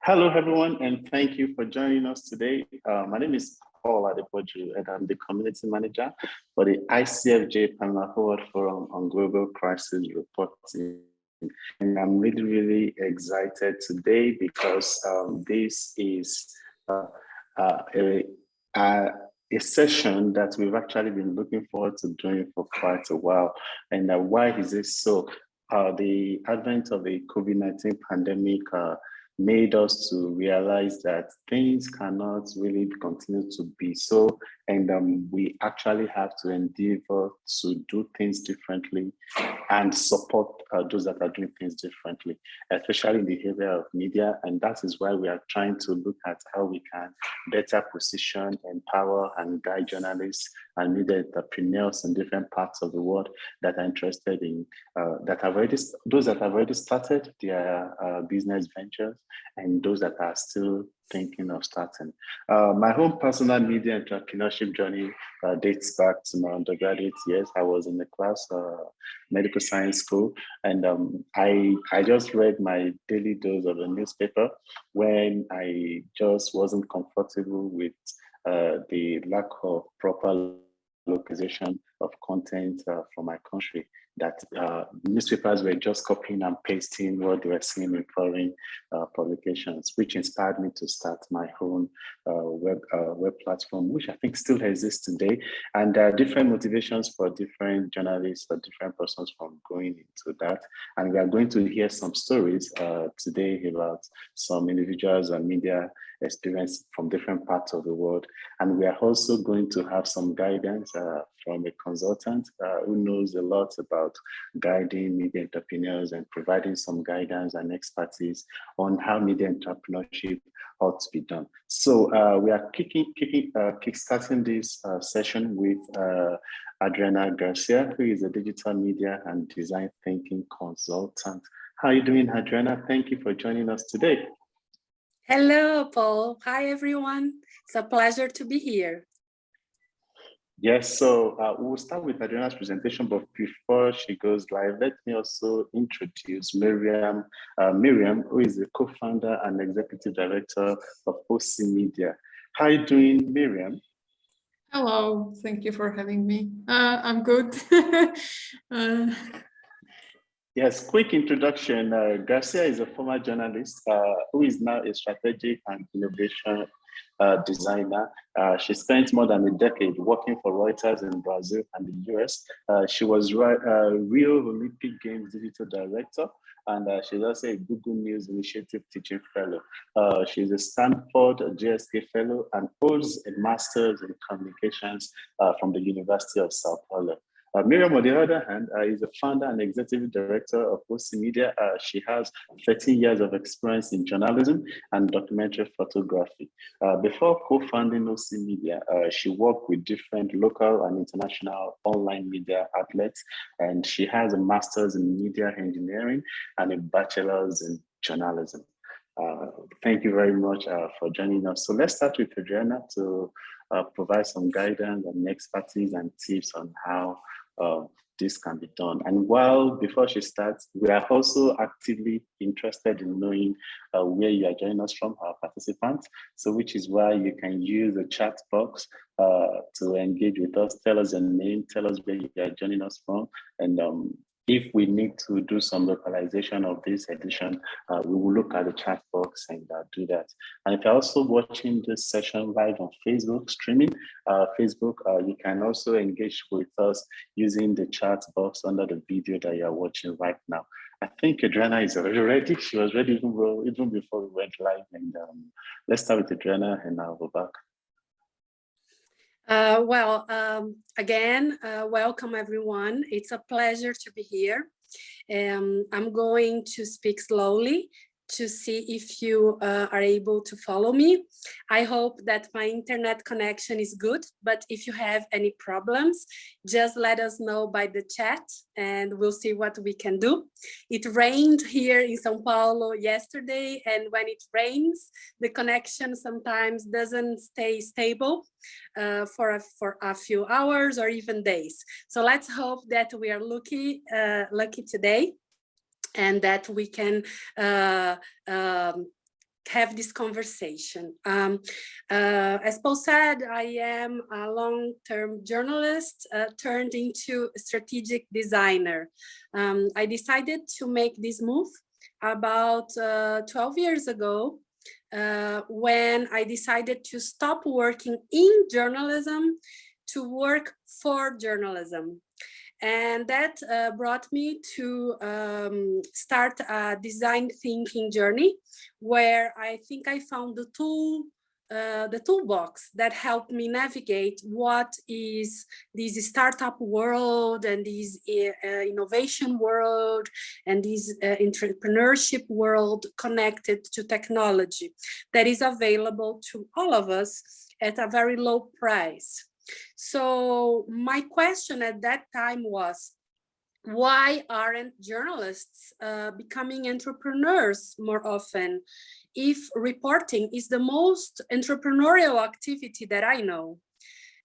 Hello, everyone, and thank you for joining us today. My name is Paul Adepoju, and I'm the community manager for the ICFJ Panel Forward Forum on Global Crisis Reporting. And I'm really, really excited today because this is a session that we've actually been looking forward to doing for quite a while. And why is this so? The advent of the COVID-19 pandemic made us to realize that things cannot really continue to be so, and we actually have to endeavor to do things differently and support those that are doing things differently, especially in the area of media. And that is why we are trying to look at how we can better position, empower, and guide journalists and media entrepreneurs in different parts of the world that are interested in, those that have already started their business ventures and those that are still thinking of starting. My own personal media entrepreneurship journey dates back to my undergraduate years. I was in the class, medical science school, and I just read my daily dose of a newspaper when I just wasn't comfortable with the lack of proper localization of content from my country, that newspapers were just copying and pasting what they were seeing in foreign publications, which inspired me to start my own web platform, which I think still exists today. And there are different motivations for different journalists or different persons from going into that. And we are going to hear some stories today about some individuals and media experience from different parts of the world. And we are also going to have some guidance from a consultant who knows a lot about guiding media entrepreneurs and providing some guidance and expertise on how media entrepreneurship ought to be done. So we are kickstarting this session with Adriana Garcia, who is a digital media and design thinking consultant. How are you doing, Adriana? Thank you for joining us today. Hello, Paul. Hi, everyone. It's a pleasure to be here. Yes, so we'll start with Adriana's presentation, but before she goes live, let me also introduce Miriam, who is the co-founder and executive director of OC Media. How are you doing, Miriam? Hello, thank you for having me. I'm good. Yes, quick introduction. Garcia is a former journalist who is now a strategic and innovation designer. She spent more than a decade working for Reuters in Brazil and the US. She was Rio Olympic Games digital director, and she's also a Google News Initiative teaching fellow. She's a Stanford GSK fellow and holds a master's in communications from the University of Sao Paulo. Miriam, on the other hand, is a founder and executive director of OC Media. She has 13 years of experience in journalism and documentary photography. Before co-founding OC Media, she worked with different local and international online media outlets, and she has a master's in media engineering and a bachelor's in journalism. Thank you very much for joining us. So let's start with Adriana to provide some guidance and expertise and tips on how this can be done. And before she starts, we are also actively interested in knowing where you are joining us from, our participants. So which is why you can use the chat box to engage with us. Tell us your name, tell us where you are joining us from. And if we need to do some localization of this edition, we will look at the chat box and do that. And if you're also watching this session live on Facebook streaming, you can also engage with us using the chat box under the video that you're watching right now. I think Adriana is already ready. She was ready even before we went live. And let's start with Adriana and I'll go back. Again, welcome everyone. It's a pleasure to be here. I'm going to speak slowly to see if you are able to follow me. I hope that my internet connection is good, but if you have any problems, just let us know by the chat and we'll see what we can do. It rained here in São Paulo yesterday, and when it rains, the connection sometimes doesn't stay stable for a few hours or even days. So let's hope that we are lucky today, and that we can have this conversation. As Paul said, I am a long-term journalist turned into a strategic designer. I decided to make this move about 12 years ago when I decided to stop working in journalism to work for journalism. And that brought me to start a design thinking journey, where I think I found the toolbox that helped me navigate what is this startup world and this innovation world and this entrepreneurship world connected to technology that is available to all of us at a very low price. So my question at that time was, why aren't journalists becoming entrepreneurs more often if reporting is the most entrepreneurial activity that I know?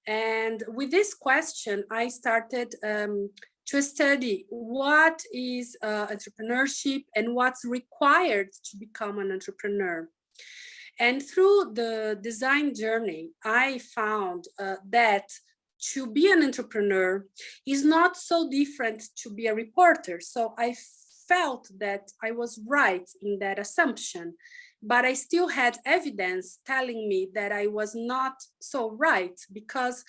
And with this question, I started to study what is entrepreneurship and what's required to become an entrepreneur. And through the design journey, I found that to be an entrepreneur is not so different to be a reporter. So I felt that I was right in that assumption, but I still had evidence telling me that I was not so right, because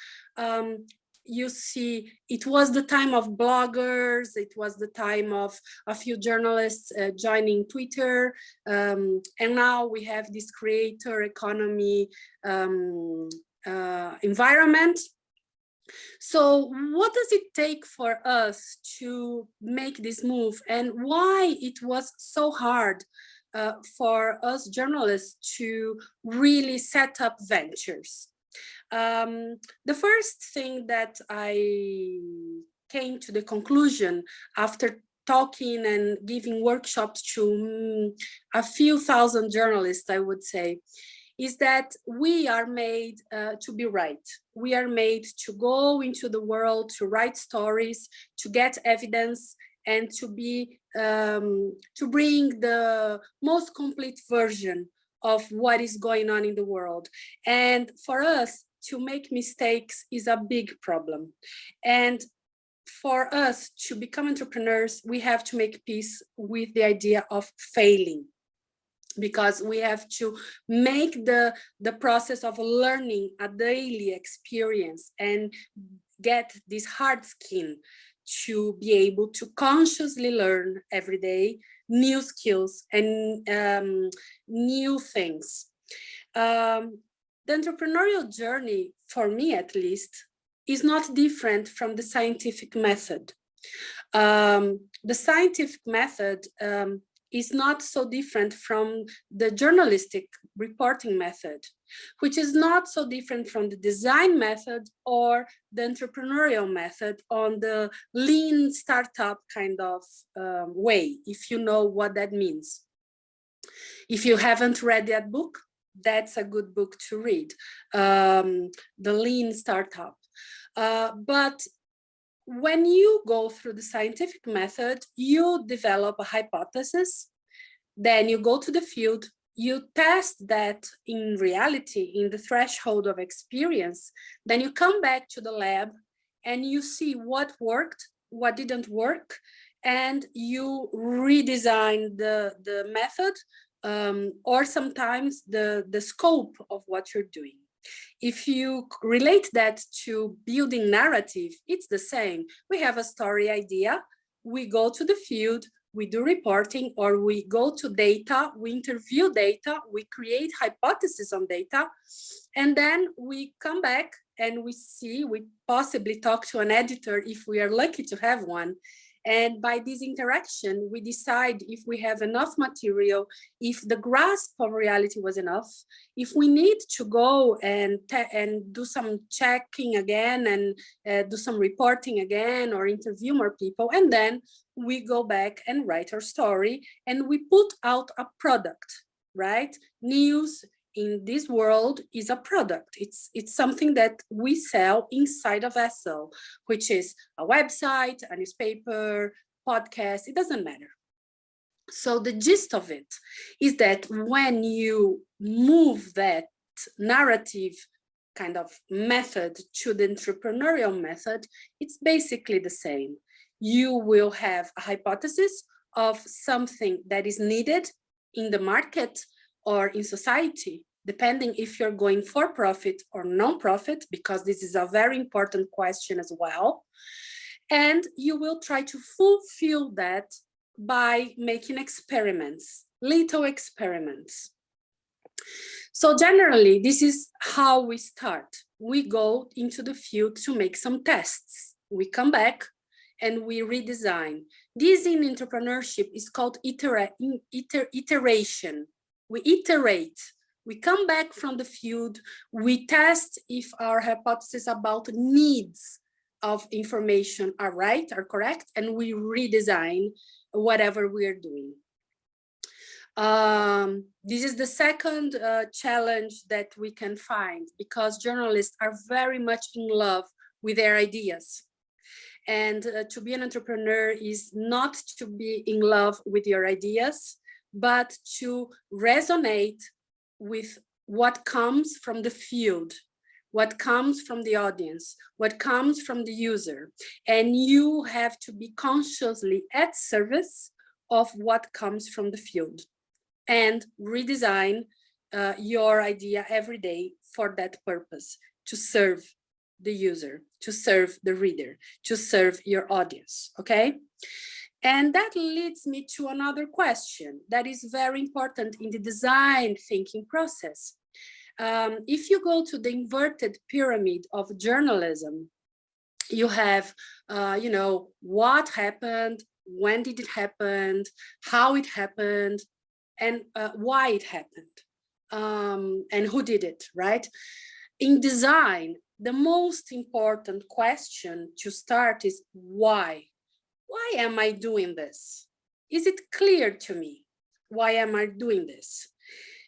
you see, it was the time of bloggers, it was the time of a few journalists joining Twitter, and now we have this creator economy environment. So what does it take for us to make this move, and why it was so hard for us journalists to really set up ventures? The first thing that I came to the conclusion after talking and giving workshops to a few thousand journalists, I would say, is that we are made to be right. We are made to go into the world, to write stories, to get evidence, and to bring the most complete version of what is going on in the world. And for us, to make mistakes is a big problem. And for us to become entrepreneurs, we have to make peace with the idea of failing, because we have to make the process of learning a daily experience and get this hard skin to be able to consciously learn every day new skills and new things. The entrepreneurial journey, for me at least, is not different from the scientific method. The scientific method is not so different from the journalistic reporting method, which is not so different from the design method or the entrepreneurial method on the lean startup kind of way, if you know what that means. If you haven't read that book, that's a good book to read, The Lean Startup. But when you go through the scientific method, you develop a hypothesis, then you go to the field, you test that in reality, in the threshold of experience, then you come back to the lab and you see what worked, what didn't work, and you redesign the method, or sometimes the scope of what you're doing. If you relate that to building narrative, it's the same. We have a story idea, we go to the field, we do reporting, or we go to data, we interview data, we create hypotheses on data, and then we come back and we see, we possibly talk to an editor if we are lucky to have one. And by this interaction, we decide if we have enough material, if the grasp of reality was enough, if we need to go and do some checking again and do some reporting again or interview more people. And then we go back and write our story and we put out a product, right? News in this world is a product. It's something that we sell inside a vessel, which is a website, a newspaper, podcast, it doesn't matter. So the gist of it is that when you move that narrative kind of method to the entrepreneurial method, it's basically the same. You will have a hypothesis of something that is needed in the market or in society, depending if you're going for profit or non-profit, because this is a very important question as well. And you will try to fulfill that by making experiments, little experiments. So generally, this is how we start. We go into the field to make some tests. We come back and we redesign. This in entrepreneurship is called iteration. We iterate. We come back from the field. We test if our hypotheses about needs of information are right, are correct, and we redesign whatever we are doing. This is the second challenge that we can find, because journalists are very much in love with their ideas. And to be an entrepreneur is not to be in love with your ideas, but to resonate with what comes from the field, what comes from the audience, what comes from the user. And you have to be consciously at service of what comes from the field and redesign your idea every day for that purpose, to serve the user, to serve the reader, to serve your audience, okay? And that leads me to another question that is very important in the design thinking process. If you go to the inverted pyramid of journalism, you have, you know, what happened, when did it happen, how it happened, and why it happened, and who did it, right? In design, the most important question to start is why? Why am I doing this? Is it clear to me? Why am I doing this?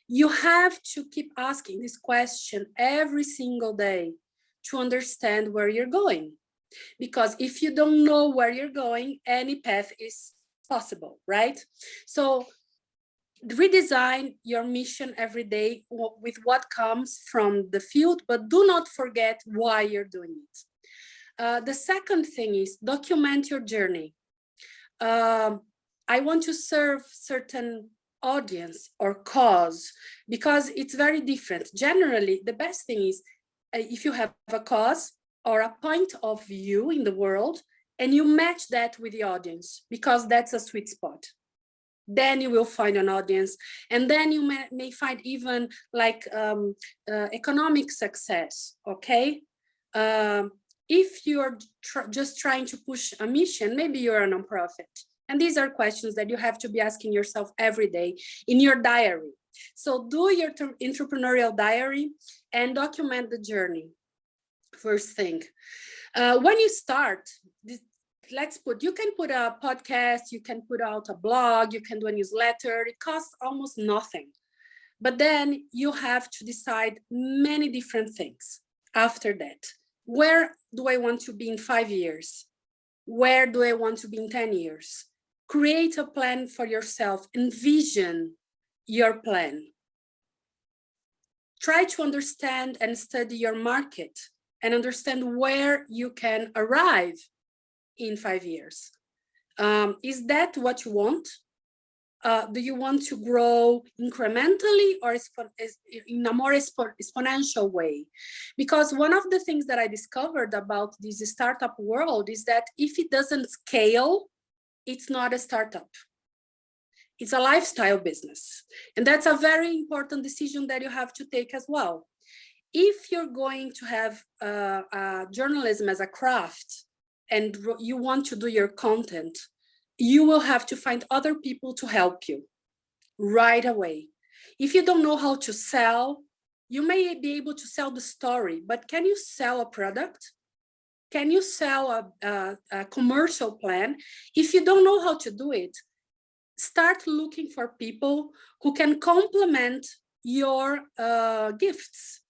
You have to keep asking this question every single day to understand where you're going. Because if you don't know where you're going, any path is possible, right? So redesign your mission every day with what comes from the field, but do not forget why you're doing it. The second thing is document your journey. I want to serve certain audience or cause because it's very different. Generally, the best thing is if you have a cause or a point of view in the world and you match that with the audience, because that's a sweet spot. Then you will find an audience, and then you may find even like economic success, okay? If you're just trying to push a mission, maybe you're a nonprofit. And these are questions that you have to be asking yourself every day in your diary. So do your entrepreneurial diary and document the journey. First thing, when you start, you can put a podcast, you can put out a blog, you can do a newsletter. It costs almost nothing. But then you have to decide many different things after that. Where do I want to be in 5 years? Where do I want to be in 10 years? Create a plan for yourself. Envision your plan. Try to understand and study your market and understand where you can arrive in 5 years. Is that what you want? Do you want to grow incrementally or in a more exponential way? Because one of the things that I discovered about this startup world is that if it doesn't scale, it's not a startup. It's a lifestyle business. And that's a very important decision that you have to take as well. If you're going to have journalism as a craft and you want to do your content, you will have to find other people to help you right away. If you don't know how to sell, you may be able to sell the story, but can you sell a product? Can you sell a commercial plan? If you don't know how to do it, start looking for people who can complement your gifts,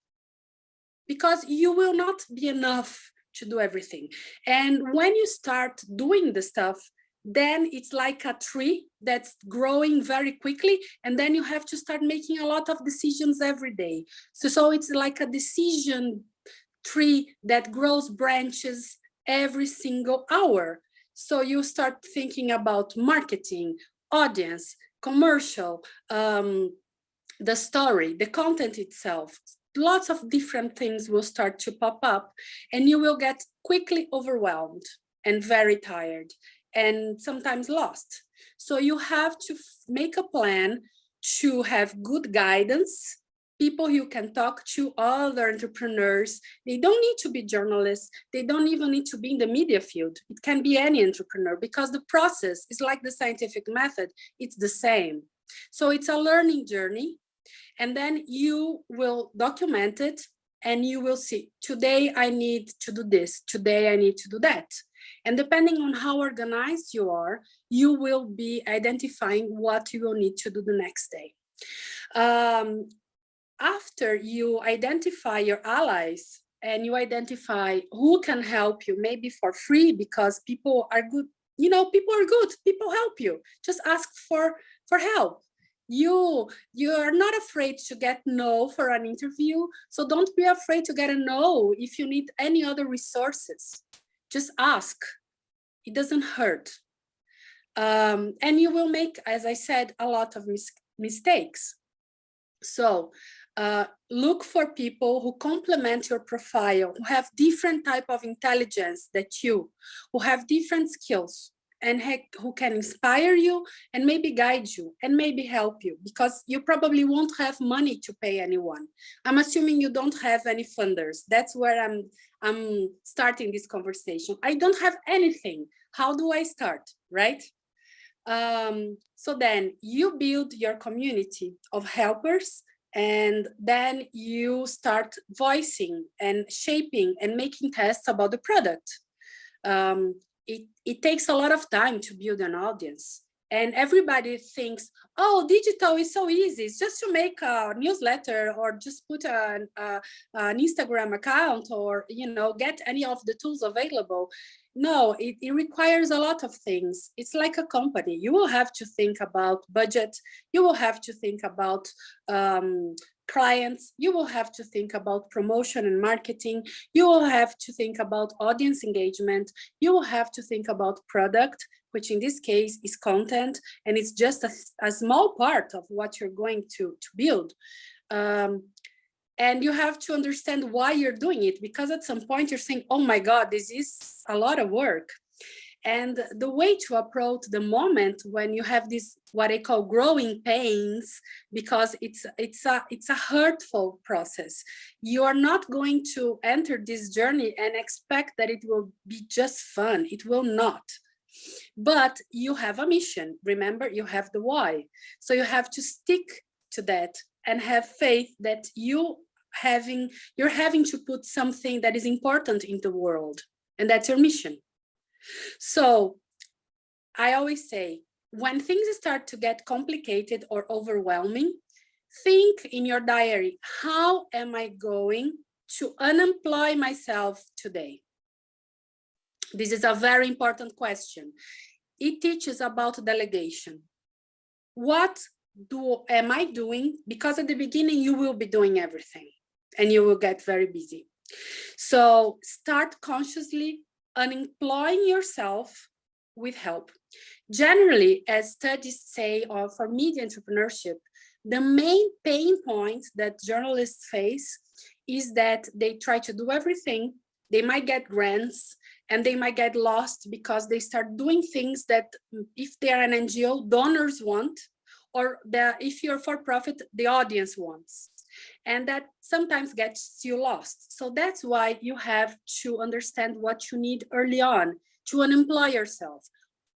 because you will not be enough to do everything. And when you start doing the stuff, then it's like a tree that's growing very quickly, and then you have to start making a lot of decisions every day. So it's like a decision tree that grows branches every single hour. So you start thinking about marketing, audience, commercial, the story, the content itself. Lots of different things will start to pop up, and you will get quickly overwhelmed and very tired and sometimes lost. So you have to make a plan to have good guidance, people you can talk to, other entrepreneurs. They don't need to be journalists. They don't even need to be in the media field. It can be any entrepreneur, because the process is like the scientific method. It's the same. So it's a learning journey. And then you will document it, and you will see, today I need to do this, today I need to do that. And depending on how organized you are, you will be identifying what you will need to do the next day. After you identify your allies and you identify who can help you, maybe for free, because people are good, you know, people are good, people help you. Just ask for help. You are not afraid to get no for an interview, so don't be afraid to get a no if you need any other resources. Just ask. It doesn't hurt. And you will make, as I said, a lot of mistakes. So look for people who complement your profile, who have different type of intelligence that you, who have different skills, and who can inspire you and maybe guide you and maybe help you, because you probably won't have money to pay anyone. I'm assuming you don't have any funders. That's where I'm starting this conversation. I don't have anything. How do I start, right? So then you build your community of helpers, and then you start voicing and shaping and making tests about the product. It takes a lot of time to build an audience, and everybody thinks, oh, digital is so easy. It's just to make a newsletter or just put an Instagram account, or, you know, get any of the tools available. No, it requires a lot of things. It's like a company. You will have to think about budget. You will have to think about clients. You will have to think about promotion and marketing. You will have to think about audience engagement. You will have to think about product, which in this case is content, and it's just a small part of what you're going to build. And you have to understand why you're doing it, because at some point you're saying, oh my God, this is a lot of work. And the way to approach the moment when you have this, what I call growing pains, because it's a hurtful process. You are not going to enter this journey and expect that it will be just fun. It will not. But you have a mission. Remember, you have the why. So you have to stick to that and have faith that you're having to put something that is important in the world, and that's your mission. So I always say, when things start to get complicated or overwhelming, think in your diary, how am I going to unemploy myself today? This is a very important question. It teaches about delegation. What am I doing? Because at the beginning, you will be doing everything and you will get very busy. So start consciously unemploying yourself with help. Generally, as studies say, or for media entrepreneurship, the main pain point that journalists face is that they try to do everything. They might get grants and they might get lost because they start doing things that, if they're an NGO, donors want, or if you're for profit, the audience wants. And that sometimes gets you lost. So that's why you have to understand what you need early on to unemploy yourself.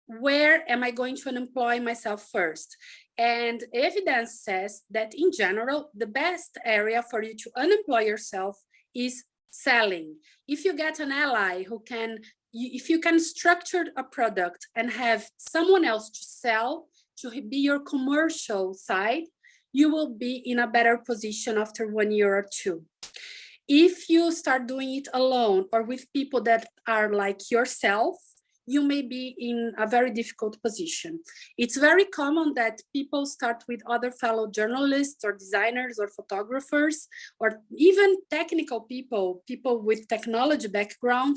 Where am I going to unemploy myself first? And evidence says that in general, the best area for you to unemploy yourself is selling. If you get an ally who can, if you can structure a product and have someone else to sell, to be your commercial side, you will be in a better position after 1 year or two. If you start doing it alone or with people that are like yourself, you may be in a very difficult position. It's very common that people start with other fellow journalists or designers or photographers or even technical people with technology background,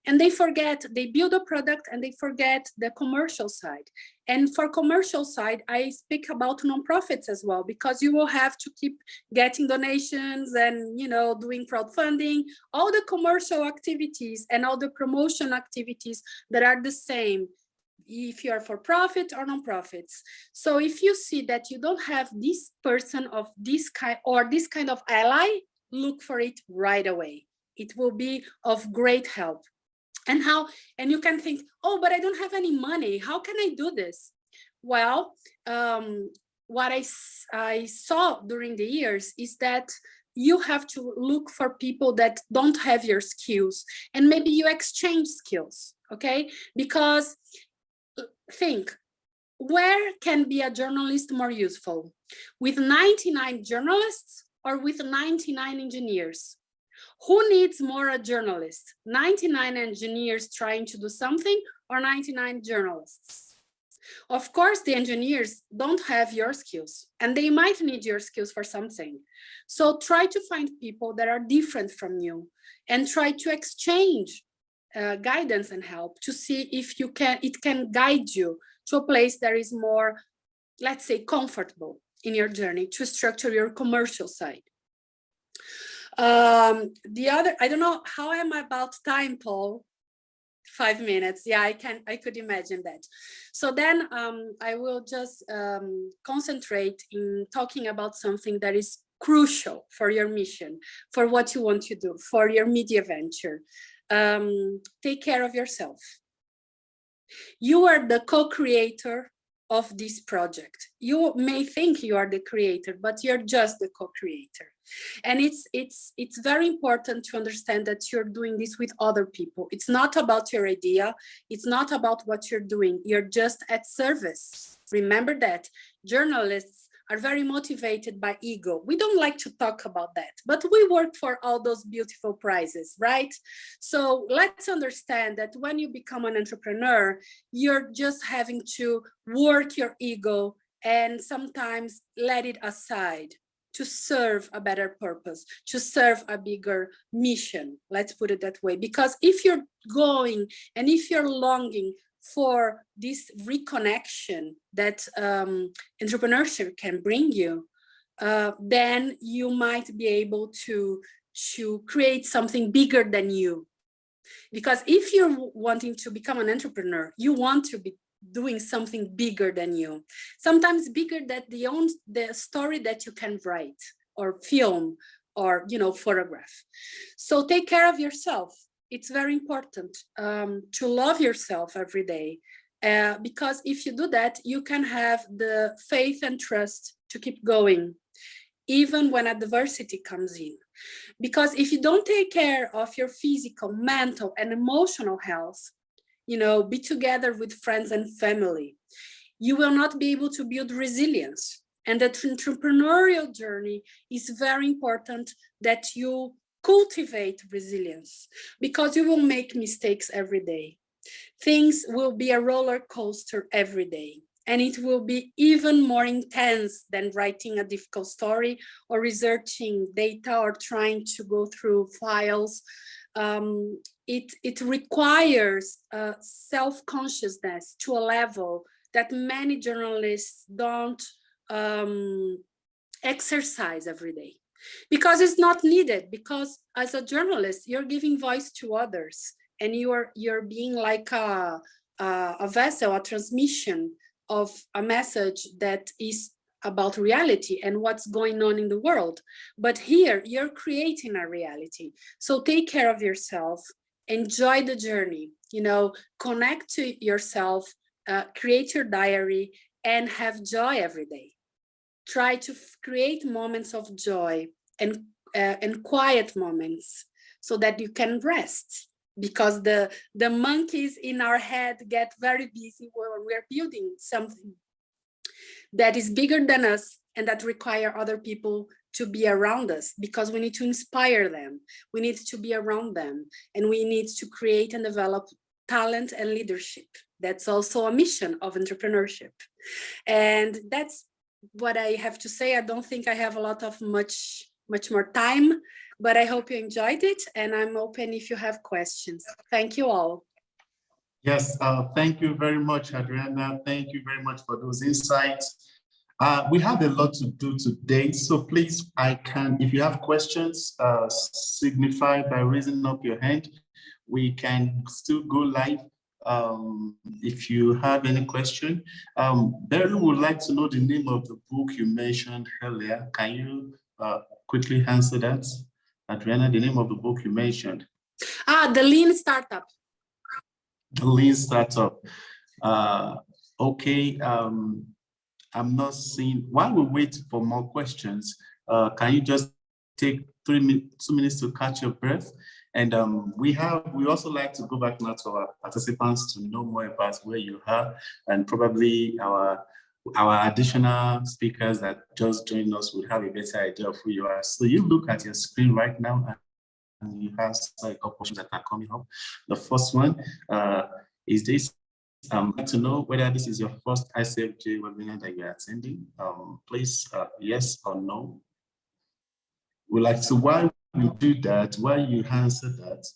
and they build a product and they forget the commercial side. And for commercial side, I speak about nonprofits as well, because you will have to keep getting donations and, doing crowdfunding, all the commercial activities and all the promotion activities that are the same if you are for profit or nonprofits. So if you see that you don't have this person of this kind or this kind of ally, look for it right away. It will be of great help. And you can think, oh, but I don't have any money. How can I do this? Well, what I saw during the years is that you have to look for people that don't have your skills, and maybe you exchange skills, okay? Because think, where can be a journalist more useful? With 99 journalists or with 99 engineers? Who needs more a journalist? 99 engineers trying to do something or 99 journalists? Of course, the engineers don't have your skills and they might need your skills for something. So try to find people that are different from you and try to exchange guidance and help to see if it can guide you to a place that is more, let's say, comfortable in your journey to structure your commercial side. I don't know, how am I about time, Paul? 5 minutes. Yeah, I could imagine that. So then I will just concentrate in talking about something that is crucial for your mission, for what you want to do, for your media venture. Take care of yourself. You are the co-creator of this project. You may think you are the creator, but you're just the co-creator. And it's very important to understand that you're doing this with other people. It's not about your idea. It's not about what you're doing. You're just at service. Remember that. Journalists are very motivated by ego. We don't like to talk about that, but we work for all those beautiful prizes, right? So let's understand that when you become an entrepreneur, you're just having to work your ego and sometimes let it aside to serve a better purpose, to serve a bigger mission, let's put it that way. Because if you're going and if you're longing for this reconnection that entrepreneurship can bring you, then you might be able to create something bigger than you. Because if you're wanting to become an entrepreneur, you want to be doing something bigger than you, sometimes bigger than the story that you can write or film or photograph. So take care of yourself. It's very important to love yourself every day, because if you do that, you can have the faith and trust to keep going, even when adversity comes in. Because if you don't take care of your physical, mental, and emotional health, be together with friends and family, you will not be able to build resilience. And the entrepreneurial journey is very important that you cultivate resilience, because you will make mistakes every day. Things will be a roller coaster every day, and it will be even more intense than writing a difficult story or researching data or trying to go through files. It requires self-consciousness to a level that many journalists don't exercise every day, because it's not needed. Because as a journalist, you're giving voice to others, and you're being like a vessel, a transmission of a message that is about reality and what's going on in the world. But here you're creating a reality. So take care of yourself, enjoy the journey, connect to yourself, create your diary, and have joy every day. Try to create moments of joy and quiet moments so that you can rest, because the monkeys in our head get very busy when we're building something that is bigger than us and that require other people to be around us, because we need to inspire them, we need to be around them, and we need to create and develop talent and leadership. That's also a mission of entrepreneurship. And that's what I have to say. I don't think I have a lot of much more time, but I hope you enjoyed it, and I'm open if you have questions. Thank you all. Yes, thank you very much, Adriana. Thank you very much for those insights. We have a lot to do today, so please, if you have questions, signify by raising up your hand. We can still go live if you have any question. Beryl would like to know the name of the book you mentioned earlier. Can you quickly answer that? Adriana, the name of the book you mentioned. The Lean Startup. The Lean Startup. Okay, I'm not seeing, while we wait for more questions, can you just take 2 minutes to catch your breath? And we also like to go back now to our participants to know more about where you are, and probably our additional speakers that just joined us will have a better idea of who you are. So you look at your screen right now and you have a couple questions that are coming up. The first one is this. I'd like to know whether this is your first ICFJ webinar that you're attending. Please, yes or no. We'd like to, while we do that, while you answer that,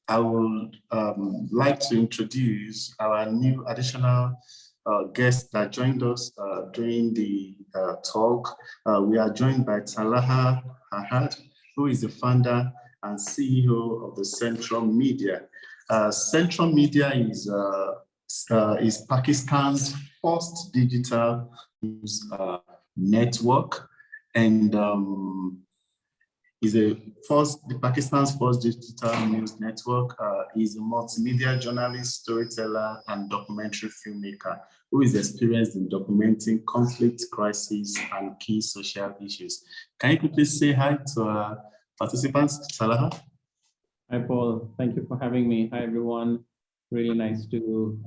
I would like to introduce our new additional guest that joined us during the talk. We are joined by Talaha Ahad, who is the founder and CEO of the Central Media. Central Media is Pakistan's first digital news network, and Pakistan's first digital news network. Is a multimedia journalist, storyteller, and documentary filmmaker who is experienced in documenting conflict, crises, and key social issues. Can you quickly say hi to our participants, Talaha? Hi, Paul. Thank you for having me. Hi, everyone. Really nice to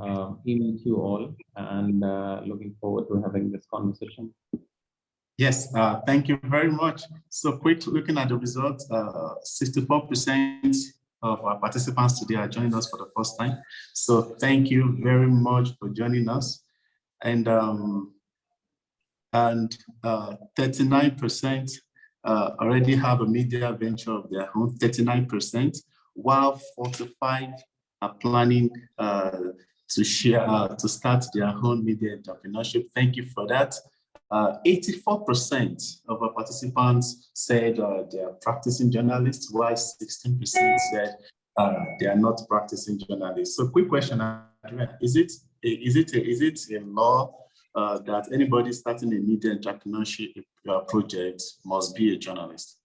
meet you all, and looking forward to having this conversation. Yes, thank you very much. So quick looking at the results, 64% of our participants today are joining us for the first time. So thank you very much for joining us. And 39% already have a media venture of their own, 39%, while 45 are planning to start their own media entrepreneurship. Thank you for that. 84% of our participants said they are practicing journalists, while 16% said they are not practicing journalists. So quick question, is it a law that anybody starting a media entrepreneurship project must be a journalist?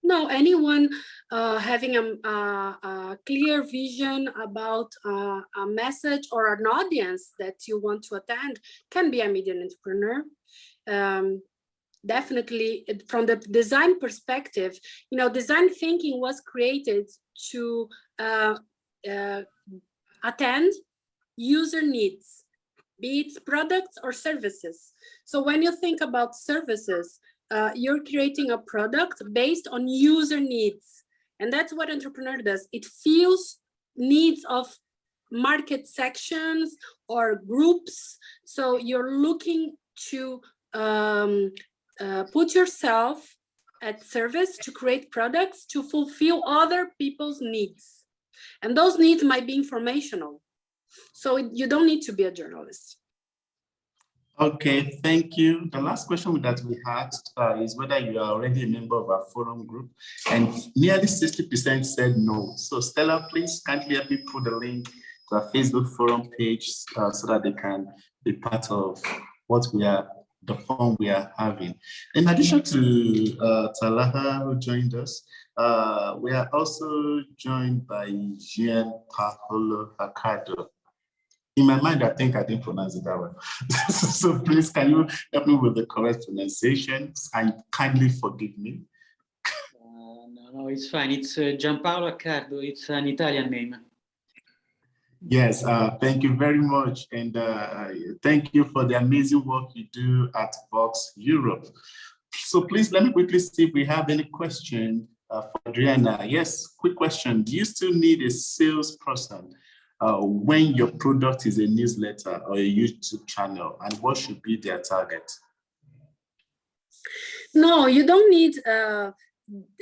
No, anyone having a clear vision about a message or an audience that you want to attend can be a media entrepreneur. Definitely, from the design perspective, design thinking was created to attend user needs, be it products or services. So when you think about services, you're creating a product based on user needs. And that's what entrepreneur does. It fills needs of market sections or groups. So you're looking to put yourself at service to create products to fulfill other people's needs. And those needs might be informational. So you don't need to be a journalist. Okay, thank you. The last question that we had is whether you are already a member of our forum group, and nearly 60% said no. So Stella, please kindly help me put the link to our Facebook forum page so that they can be part of the fun we are having. In addition to Talaha, who joined us, we are also joined by Jean Paolo Acado. In my mind, I think I didn't pronounce it that well. So please, can you help me with the correct pronunciation and kindly forgive me? No, it's fine. It's Gianpaolo Accardo. It's an Italian name. Yes, thank you very much. And thank you for the amazing work you do at Vox Europe. So please, let me quickly see if we have any question For Adriana, yes, quick question. Do you still need a salesperson when your product is a newsletter or a YouTube channel? And what should be their target? No, you don't need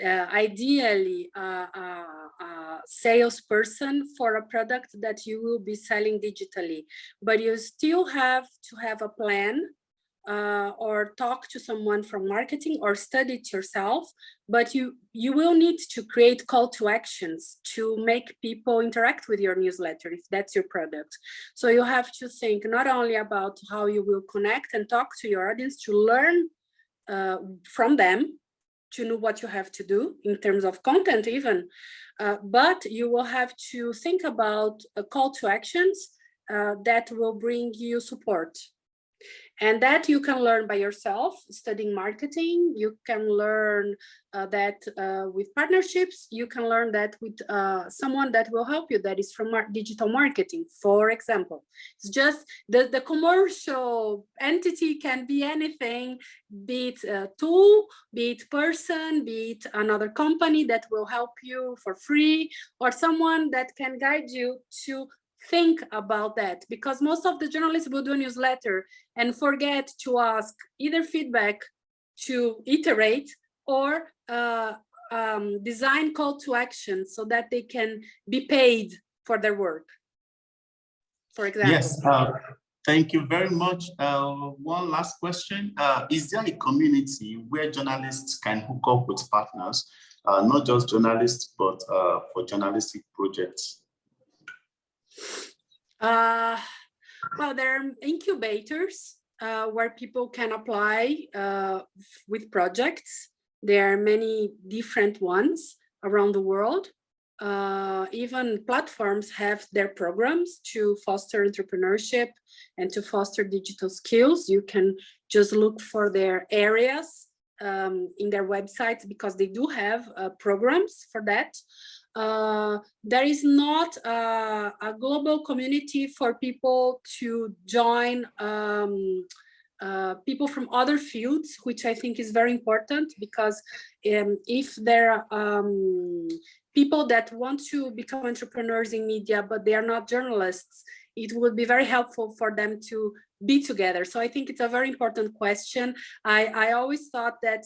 ideally a salesperson for a product that you will be selling digitally, but you still have to have a plan or talk to someone from marketing or study it yourself, but you will need to create call to actions to make people interact with your newsletter if that's your product. So you have to think not only about how you will connect and talk to your audience to learn from them, to know what you have to do in terms of content even, but you will have to think about a call to actions that will bring you support. And that you can learn by yourself, studying marketing. You can learn that with partnerships. You can learn that with someone that will help you, that is from digital marketing, for example. It's just the commercial entity can be anything, be it a tool, be it person, be it another company that will help you for free, or someone that can guide you to think about that, because most of the journalists will do a newsletter and forget to ask either feedback to iterate or design call to action so that they can be paid for their work, for example. Yes, thank you very much. One last question. Is there a community where journalists can hook up with partners, not just journalists, but for journalistic projects? Well, there are incubators where people can apply with projects. There are many different ones around the world. Even platforms have their programs to foster entrepreneurship and to foster digital skills. You can just look for their areas in their websites, because they do have programs for that. There is not a global community for people to join people from other fields, which I think is very important, because if there are people that want to become entrepreneurs in media, but they are not journalists, it would be very helpful for them to be together. So I think it's a very important question. I always thought that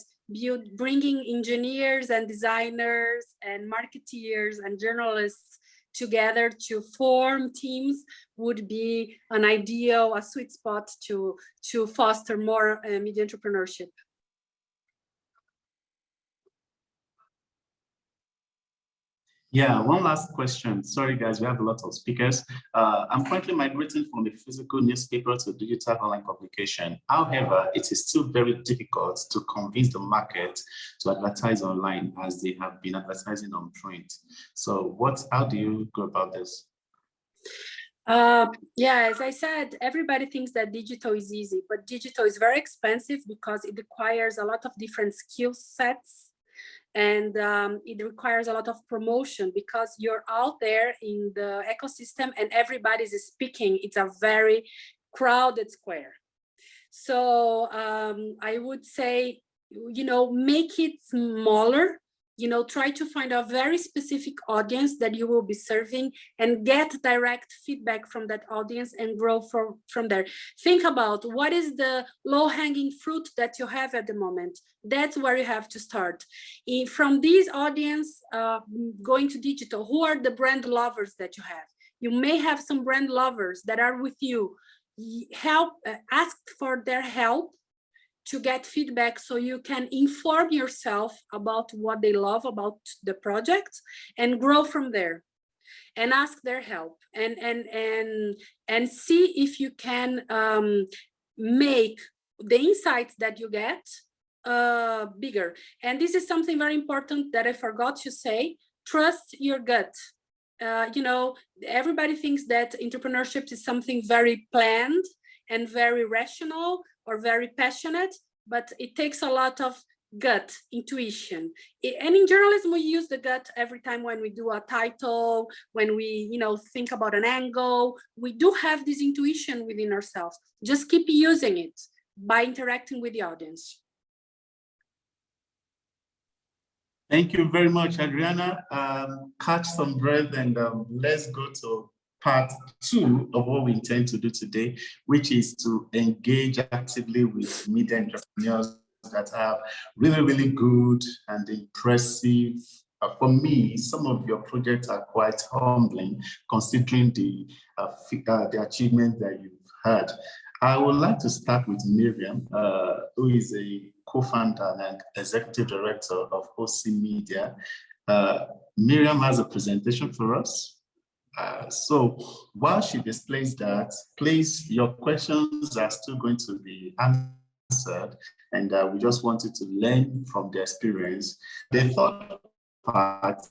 bringing engineers and designers and marketeers and journalists together to form teams would be an ideal, a sweet spot to foster more media entrepreneurship. Yeah, one last question. Sorry, guys, we have a lot of speakers. I'm currently migrating from a physical newspaper to digital online publication. However, it is still very difficult to convince the market to advertise online, as they have been advertising on print. So how do you go about this? Yeah, as I said, everybody thinks that digital is easy, but digital is very expensive because it requires a lot of different skill sets. And it requires a lot of promotion, because you're out there in the ecosystem and everybody's speaking. It's a very crowded square. So I would say, make it smaller. Try to find a very specific audience that you will be serving and get direct feedback from that audience and grow from there. Think about what is the low-hanging fruit that you have at the moment. That's where you have to start. From this audience, going to digital, who are the brand lovers that you have? You may have some brand lovers that are with you. Ask for their help to get feedback, so you can inform yourself about what they love about the project and grow from there, and ask their help and see if you can make the insights that you get bigger. And this is something very important that I forgot to say. Trust your gut. Everybody thinks that entrepreneurship is something very planned and very rational or very passionate, but it takes a lot of gut, intuition. And in journalism, we use the gut every time when we do a title, when we, think about an angle. We do have this intuition within ourselves. Just keep using it by interacting with the audience. Thank you very much, Adriana. Catch some breath and let's go to part 2 of what we intend to do today, which is to engage actively with media entrepreneurs that have really, really good and impressive. For me, some of your projects are quite humbling, considering the achievements that you've had. I would like to start with Miriam, who is a co-founder and executive director of OC Media. Miriam has a presentation for us. So while she displays that, please, your questions are still going to be answered, and we just wanted to learn from the experience. The third part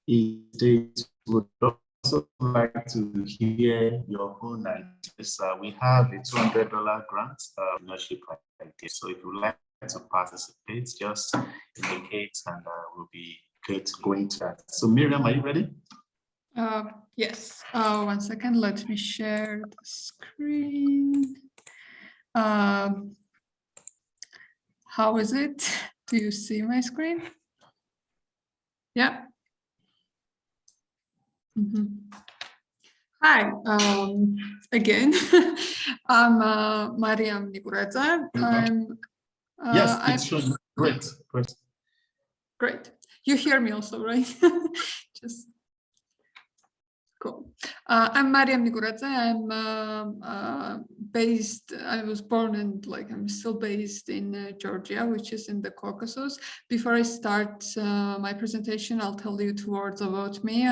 is they would also like to hear your own ideas. We have a $200 grant entrepreneurship idea. So if you would like to participate, just indicate and we'll be good going to that. So Miriam, are you ready? Yes. 1 second. Let me share the screen. How is it? Do you see my screen? Yeah. Hi, again, I'm Mariam Niguradze. Yes, it's showing. Great. Great. You hear me also, right? Just cool. I'm Mariam Niguradze. I was born and I'm still based in Georgia, which is in the Caucasus. Before I start my presentation, I'll tell you 2 words about me.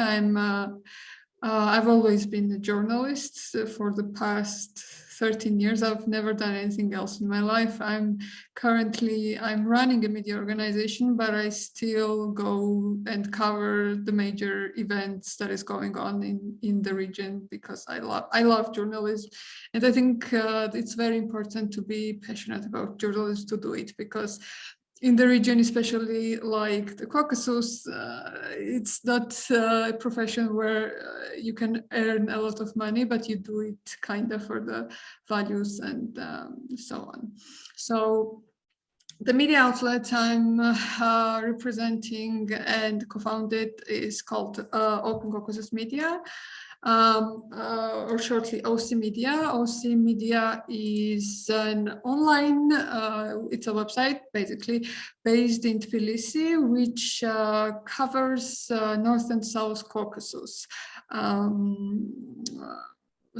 I've always been a journalist for the past 13 years. I've never done anything else in my life. I'm running a media organization, but I still go and cover the major events that is going on in the region because I love journalism. And I think it's very important to be passionate about journalism to do it, because in the region, especially like the Caucasus, it's not a profession where you can earn a lot of money, but you do it kind of for the values and so on. So the media outlet I'm representing and co-founded is called Open Caucasus Media, or shortly OC Media. OC Media is an online, it's a website basically based in Tbilisi, which covers North and South Caucasus.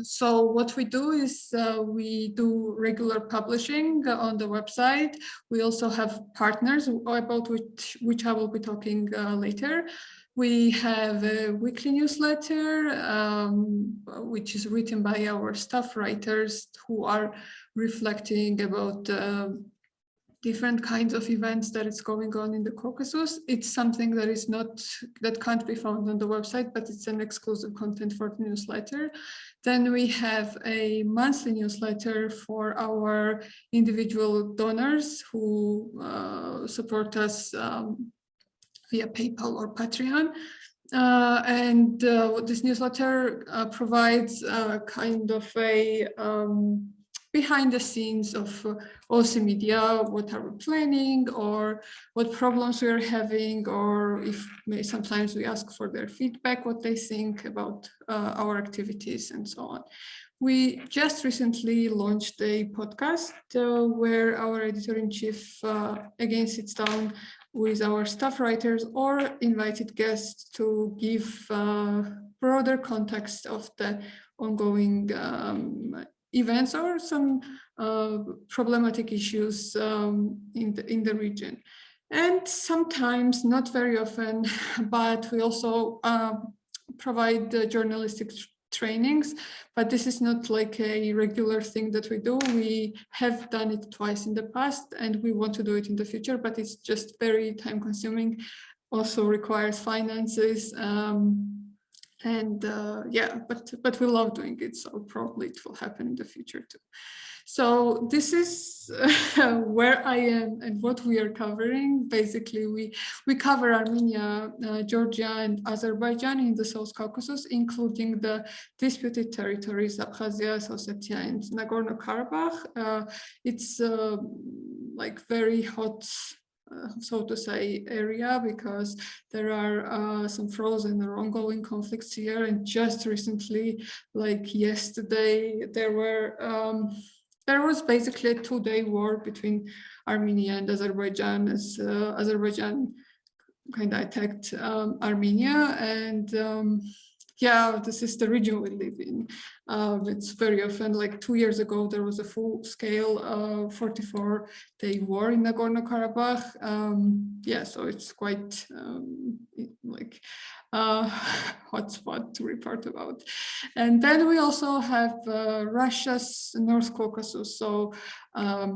So what we do is we do regular publishing on the website. We also have partners about which I will be talking later. We have a weekly newsletter, which is written by our staff writers who are reflecting about different kinds of events that is going on in the Caucasus. It's something that can't be found on the website, but it's an exclusive content for the newsletter. Then we have a monthly newsletter for our individual donors who support us via PayPal or Patreon. This newsletter provides kind of a behind the scenes of OC Media, what are we planning or what problems we are having, or if sometimes we ask for their feedback, what they think about our activities and so on. We just recently launched a podcast where our editor-in-chief again sits down with our staff writers or invited guests to give broader context of the ongoing events or some problematic issues in the region. And sometimes, not very often, but we also provide journalistic trainings, but this is not like a regular thing that we do. We have done it twice in the past and we want to do it in the future, but it's just very time consuming, also requires finances. But we love doing it, so probably it will happen in the future too. So this is where I am and what we are covering. Basically, we cover Armenia, Georgia, and Azerbaijan in the South Caucasus, including the disputed territories, Abkhazia, South Ossetia, and Nagorno-Karabakh. It's like very hot so to say, area, because there are some frozen or ongoing conflicts here. And just recently, like yesterday, there was basically a 2-day war between Armenia and Azerbaijan, as Azerbaijan kind of attacked Armenia. And yeah, this is the region we live in. It's very often, like 2 years ago, there was a full-scale 44-day war in Nagorno-Karabakh. Yeah, so it's quite like hotspot to report about. And then we also have Russia's North Caucasus. So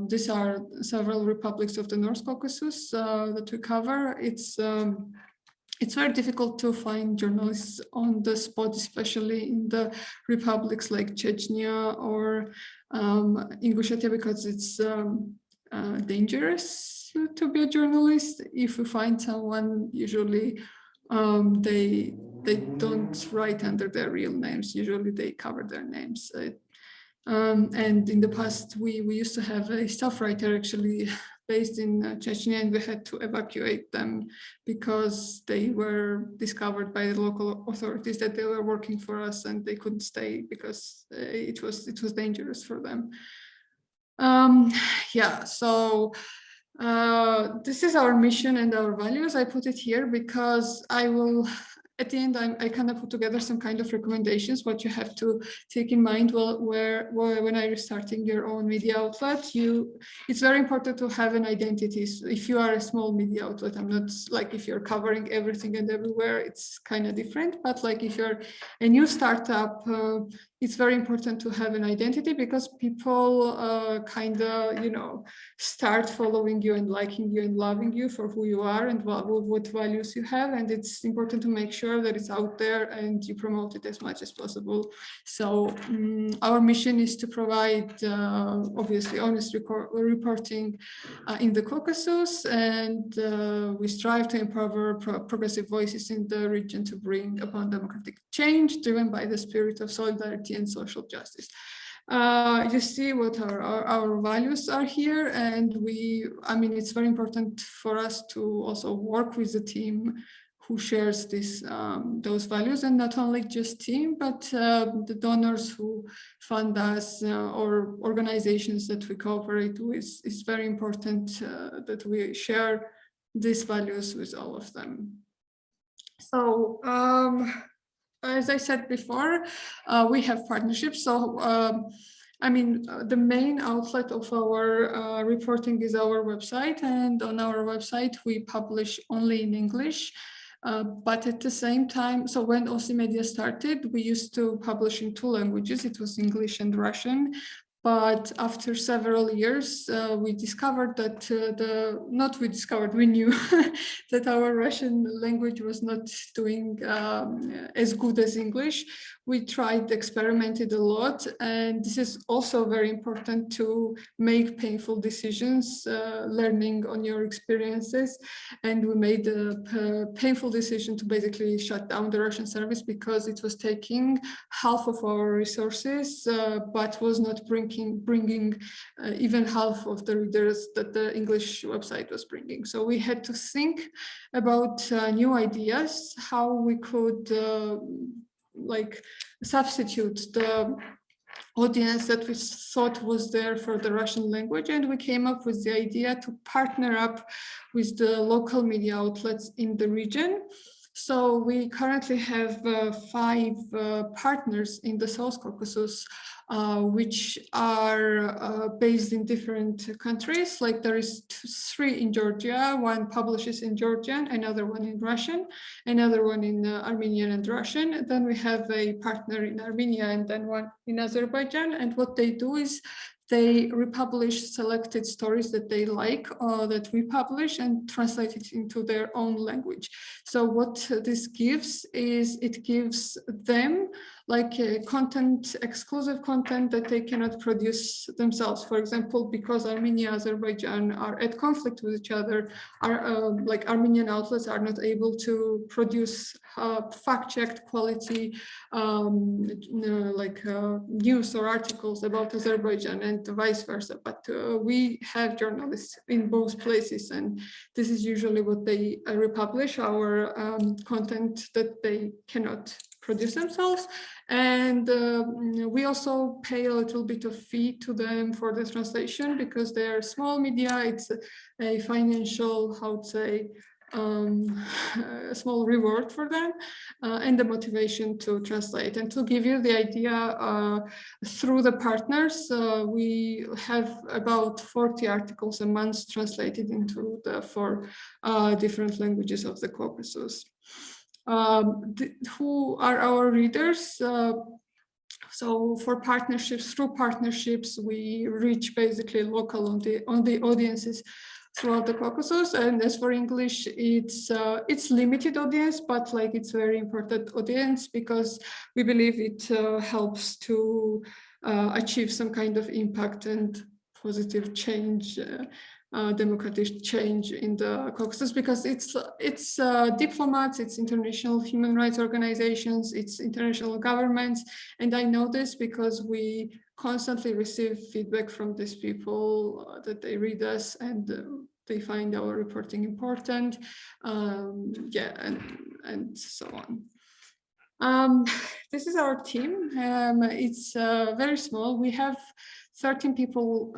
these are several republics of the North Caucasus that we cover. It's very difficult to find journalists on the spot, especially in the republics like Chechnya or Ingushetia, because it's dangerous to be a journalist. If you find someone, usually they don't write under their real names. Usually they cover their names. And in the past, we used to have a staff writer actually based in Chechnya, and we had to evacuate them because they were discovered by the local authorities that they were working for us, and they couldn't stay because it was dangerous for them. Yeah, so this is our mission and our values. I put it here because I will, at the end, I kind of put together some kind of recommendations, what you have to take in mind when you're starting your own media outlet. It's very important to have an identity. So if you are a small media outlet, I'm not like if you're covering everything and everywhere, it's kind of different. But like if you're a new startup, it's very important to have an identity, because people kind of, start following you and liking you and loving you for who you are and what values you have. And it's important to make sure that it's out there and you promote it as much as possible. So our mission is to provide, obviously, honest reporting in the Caucasus, and we strive to empower progressive voices in the region to bring upon democratic change driven by the spirit of solidarity and social justice. You see what our values are here, and it's very important for us to also work with the team who shares those values, and not only just team, but the donors who fund us or organizations that we cooperate with. It's very important that we share these values with all of them. So as I said before, we have partnerships. So the main outlet of our reporting is our website, and on our website we publish only in English. But at the same time, so when OC Media started, we used to publish in 2 languages. It was English and Russian. But after several years, we discovered that we knew that our Russian language was not doing as good as English. We experimented a lot, and this is also very important to make painful decisions, learning on your experiences. And we made a painful decision to basically shut down the Russian service because it was taking half of our resources, but was not bringing even half of the readers that the English website was bringing. So we had to think about new ideas, how we could substitute the audience that we thought was there for the Russian language. And we came up with the idea to partner up with the local media outlets in the region. So we currently have 5 partners in the South Caucasus, which are based in different countries. Like there is 3 in Georgia, 1 publishes in Georgian, another one in Russian, another one in Armenian and Russian. Then we have a partner in Armenia, and then one in Azerbaijan. And what they do is they republish selected stories that they like, or that we publish, and translate it into their own language. So what this gives is, it gives them like content, exclusive content that they cannot produce themselves. For example, because Armenia, Azerbaijan are at conflict with each other, like Armenian outlets are not able to produce fact-checked quality news or articles about Azerbaijan and vice versa. But we have journalists in both places, and this is usually what they republish, our content that they cannot produce themselves. And we also pay a little bit of fee to them for the translation, because they are small media. It's a financial, how to say, a small reward for them, and the motivation to translate. And to give you the idea, through the partners, we have about 40 articles a month translated into the 4 different languages of the Caucasus. Who are our readers? So for partnerships, through partnerships, we reach basically local on the audiences throughout the Caucasus. And as for English, it's limited audience, but like it's very important audience, because we believe it helps to achieve some kind of impact and positive change, democratic change in the Caucasus, because it's diplomats, it's international human rights organizations, it's international governments. And I know this because we constantly receive feedback from these people that they read us and they find our reporting important, and so on. This is our team. It's very small. We have 13 people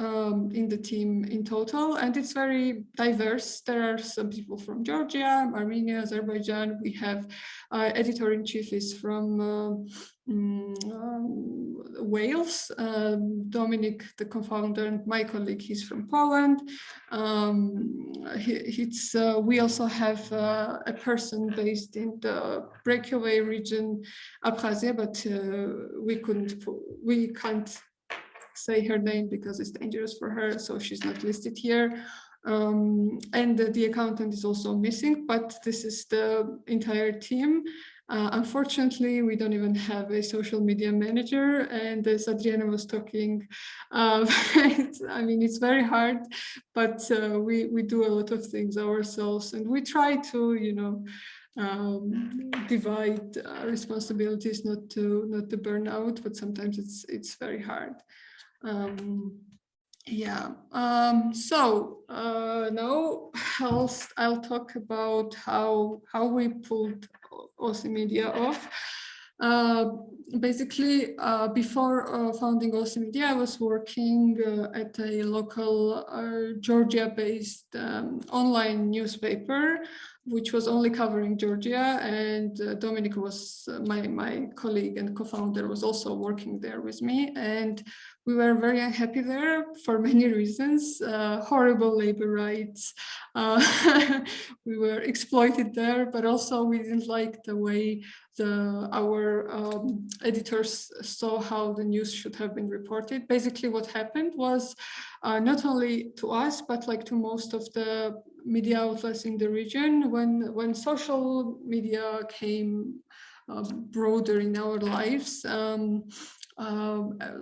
in the team in total, and it's very diverse. There are some people from Georgia, Armenia, Azerbaijan. We have editor-in-chief is from Wales, Dominic, the co-founder, and my colleague, he's from Poland. We also have a person based in the breakaway region, Abkhazia, but we can't say her name because it's dangerous for her, so she's not listed here. And the accountant is also missing, but this is the entire team. Unfortunately, we don't even have a social media manager, and as Adriana was talking, it's very hard, but we do a lot of things ourselves, and we try to, divide responsibilities, not to burn out, but sometimes it's very hard. So now I'll talk about how we pulled OC Media off. Basically, before founding OC Media, I was working at a local Georgia-based online newspaper, which was only covering Georgia, and Dominic was my colleague and co-founder, was also working there with me, and we were very unhappy there for many reasons. Horrible labor rights, we were exploited there, but also we didn't like the way our editors saw how the news should have been reported. Basically what happened was, not only to us, but like to most of the media outlets in the region, when social media came broader in our lives,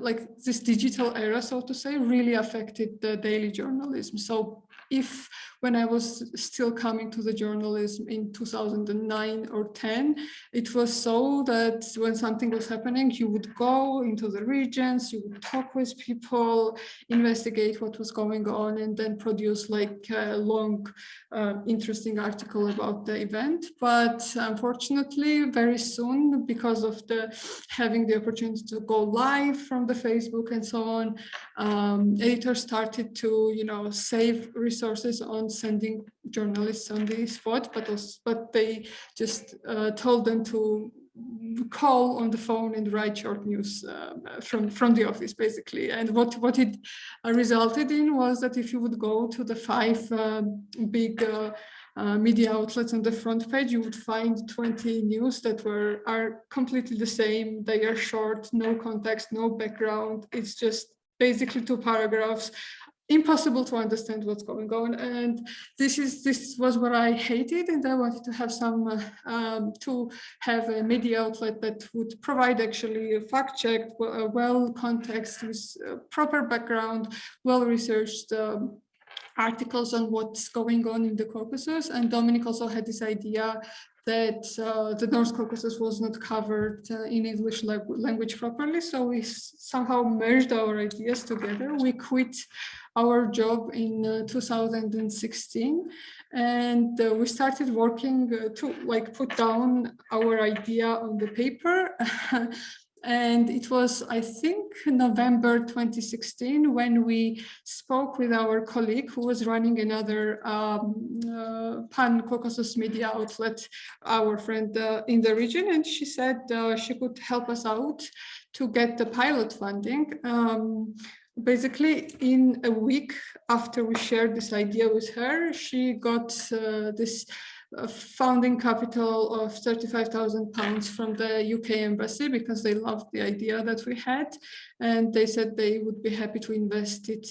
like this digital era, so to say, really affected the daily journalism. So if when I was still coming to the journalism in 2009 or 10, it was so that when something was happening, you would go into the regions, you would talk with people, investigate what was going on, and then produce like a long, interesting article about the event. But unfortunately, very soon, because of having the opportunity to go live from the Facebook and so on, editors started to, save resources on sending journalists on the spot, but they just told them to call on the phone and write short news from the office, basically. And what it resulted in was that if you would go to the 5 big media outlets on the front page, you would find 20 news that are completely the same. They are short, no context, no background. It's just basically 2 paragraphs impossible to understand what's going on, and this was what I hated, and I wanted to have a media outlet that would provide actually a fact checked, well context with proper background, well researched articles on what's going on in the Caucasus. And Dominic also had this idea that the North Caucasus was not covered in English language properly. So we somehow merged our ideas together. We quit our job in 2016, and we started working to put down our idea on the paper. And it was, I think, November 2016 when we spoke with our colleague who was running another pan-Caucasus media outlet, our friend in the region. And she said she could help us out to get the pilot funding. Basically, in a week after we shared this idea with her, she got this founding capital of £35,000 from the UK embassy, because they loved the idea that we had, and they said they would be happy to invest it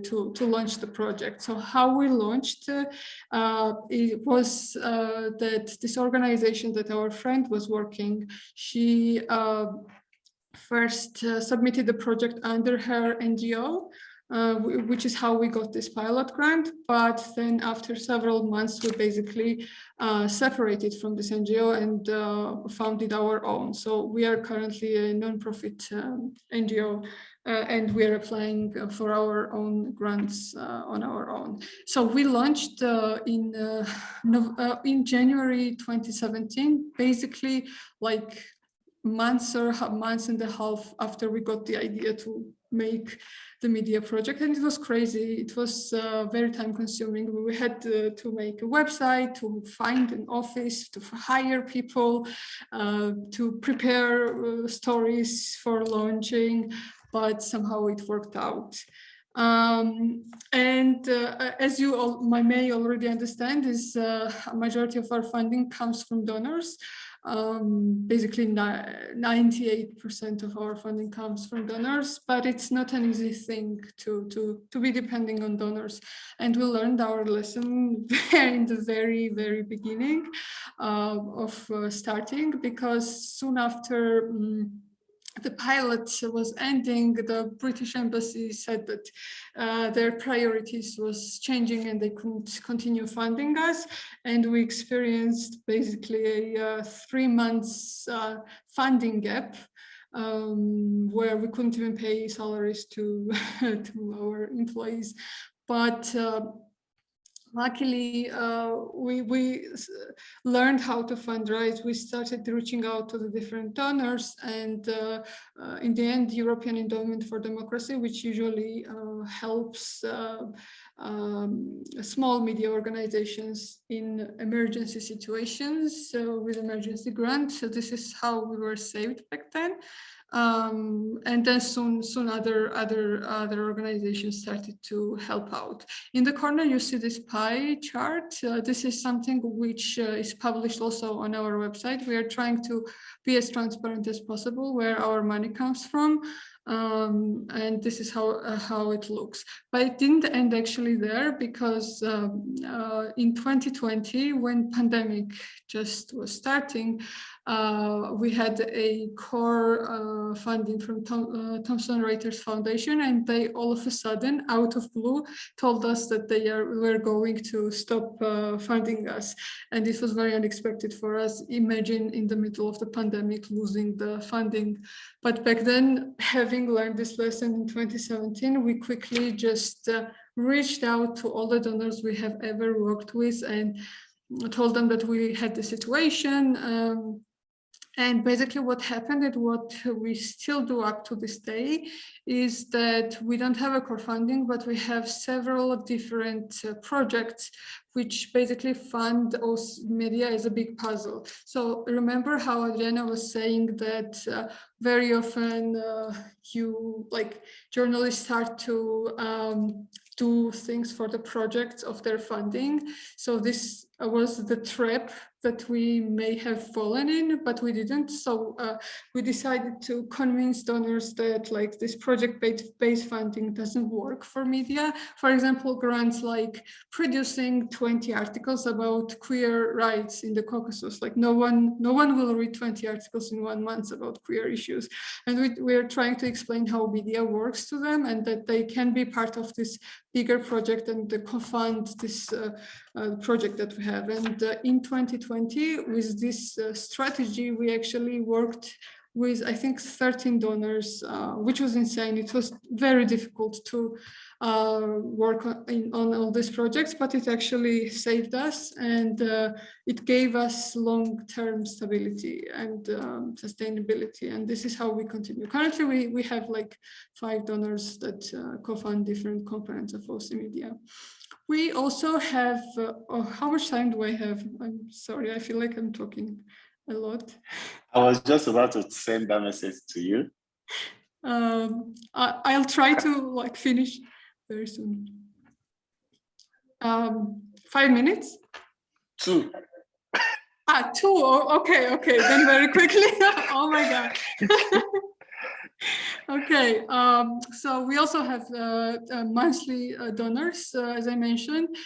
to launch the project. So how we launched it was that this organization that our friend was working, she first submitted the project under her NGO, which is how we got this pilot grant. But then after several months, we basically separated from this NGO and founded our own. So we are currently a non-profit NGO, and we are applying for our own grants on our own. So we launched in January 2017, basically months and a half after we got the idea to make the media project. And it was crazy. It was very time consuming. We had to make a website, to find an office, to hire people, to prepare stories for launching, but somehow it worked out. As you all may already understand, is a majority of our funding comes from donors. Basically 98% of our funding comes from donors, but it's not an easy thing to be depending on donors. And we learned our lesson in the very, very beginning of starting, because soon after the pilot was ending, the British embassy said that their priorities was changing and they couldn't continue funding us. And we experienced basically a 3 months funding gap, where we couldn't even pay salaries to our employees. But luckily, we learned how to fundraise. We started reaching out to the different donors, and in the end, European Endowment for Democracy, which usually helps small media organizations in emergency situations with emergency grants. So this is how we were saved back then. And then soon other organizations started to help out. In the corner, you see this pie chart. This is something which is published also on our website. We are trying to be as transparent as possible where our money comes from. And this is how it looks. But it didn't end actually there, because in 2020, when pandemic just was starting, we had a core funding from Thomson Reuters Foundation, and they all of a sudden, out of blue, told us that were going to stop funding us. And this was very unexpected for us. Imagine in the middle of the pandemic losing the funding. But back then, having learned this lesson in 2017, we quickly just reached out to all the donors we have ever worked with and told them that we had the situation. And basically what happened, and what we still do up to this day, is that we don't have a core funding, but we have several different projects which basically fund us media as a big puzzle. So remember how Adriana was saying that very often journalists start to do things for the projects of their funding. So this was the trap that we may have fallen in, but we didn't. So we decided to convince donors that like this project-based funding doesn't work for media. For example, grants like producing 20 articles about queer rights in the Caucasus. Like no one will read 20 articles in 1 month about queer issues. And we're trying to explain how media works to them and that they can be part of this bigger project and co-fund this project that we have. And in 2020, with this strategy, we actually worked with, I think, 13 donors, which was insane. It was very difficult to work on all these projects, but it actually saved us, and it gave us long-term stability and sustainability. And this is how we continue. Currently, we have like 5 donors that co-fund different components of OC Media. We also have, how much time do I have? I'm sorry, I feel like I'm talking a lot. I was just about to send that message to you. I'll try to like finish very soon. 5 minutes? 2. 2, okay, then very quickly. Oh my God. Okay, so we also have monthly donors, as I mentioned,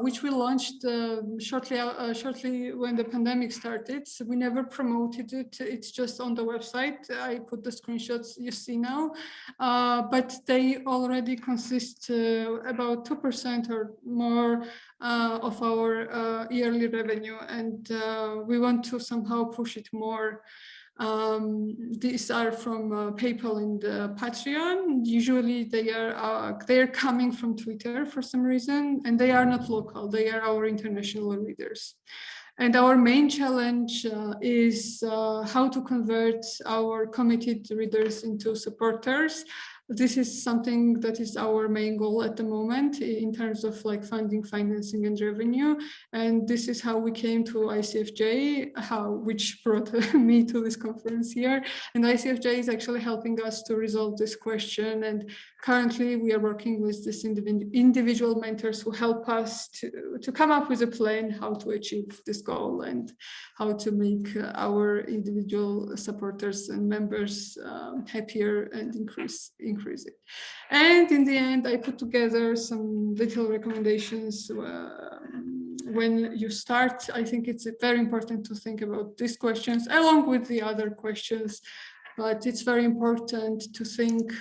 which we launched shortly when the pandemic started. So we never promoted it. It's just on the website. I put the screenshots you see now, but they already consist about 2% or more of our yearly revenue, and we want to somehow push it more. These are from PayPal and Patreon. Usually they are coming from Twitter for some reason, and they are not local. They are our international readers. And our main challenge is how to convert our committed readers into supporters. This is something that is our main goal at the moment in terms of like funding, financing, and revenue. And this is how we came to ICFJ, which brought me to this conference here. And ICFJ is actually helping us to resolve this question. And currently we are working with this individual mentors who help us to come up with a plan how to achieve this goal and how to make our individual supporters and members happier and increase it. And in the end, I put together some little recommendations. When you start, I think it's very important to think about these questions along with the other questions, but it's very important to think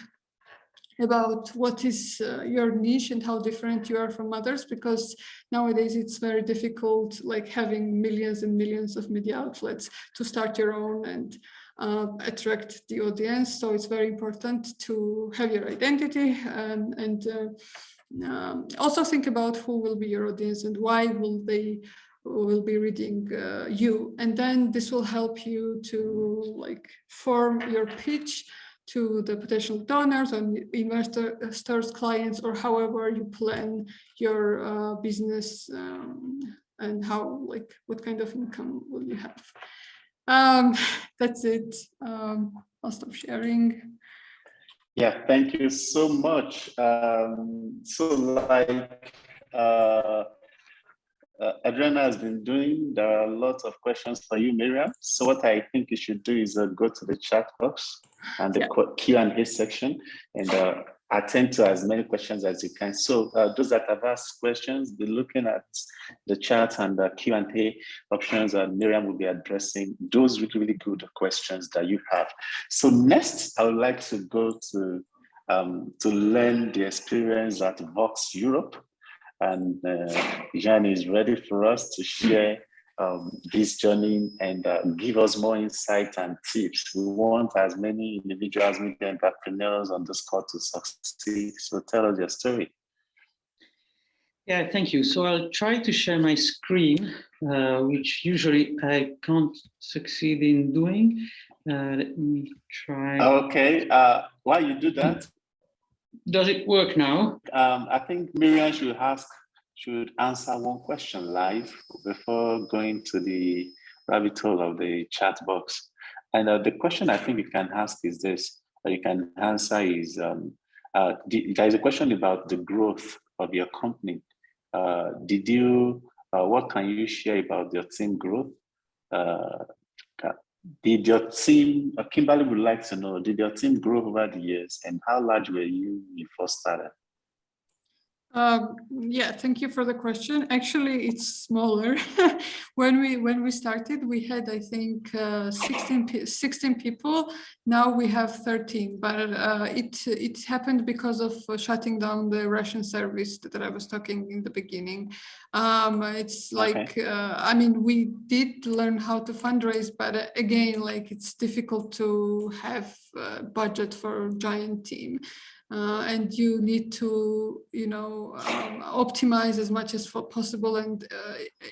about what is your niche and how different you are from others, because nowadays it's very difficult, like having millions and millions of media outlets, to start your own and attract the audience. So it's very important to have your identity and also think about who will be your audience and why will be reading you. And then this will help you to like form your pitch to the potential donors or investors, clients, or however you plan your business and what kind of income will you have. That's it. I'll stop sharing. Yeah, thank you so much. Adriana has been doing, there are lots of questions for you, Miriam. So what I think you should do is go to the chat box and the Q&A section and attend to as many questions as you can. So those that have asked questions, be looking at the chat and the Q&A options, and Miriam will be addressing those really, really good questions that you have. So next, I would like to go to learn the experience at Vox Europe. And Jean is ready for us to share this journey and give us more insight and tips. We want as many individuals, media entrepreneurs on this call to succeed. So tell us your story. Yeah, thank you. So I'll try to share my screen, which usually I can't succeed in doing. Let me try. Okay, while you do that. Does it work now? I think Miriam should answer one question live before going to the rabbit hole of the chat box. And the question I think you can ask is this, or you can answer is, there is a question about the growth of your company. Did you what can you share about your team growth? Did your team, Kimberly would like to know, did your team grow over the years, and how large were you when you first started? Yeah, thank you for the question. Actually, it's smaller. When we started, we had, I think, 16 people. Now we have 13, but it happened because of shutting down the Russian service that I was talking in the beginning. It's like, I mean, we did learn how to fundraise, but again, like it's difficult to have budget for a giant team. And you need to, optimize as much as possible and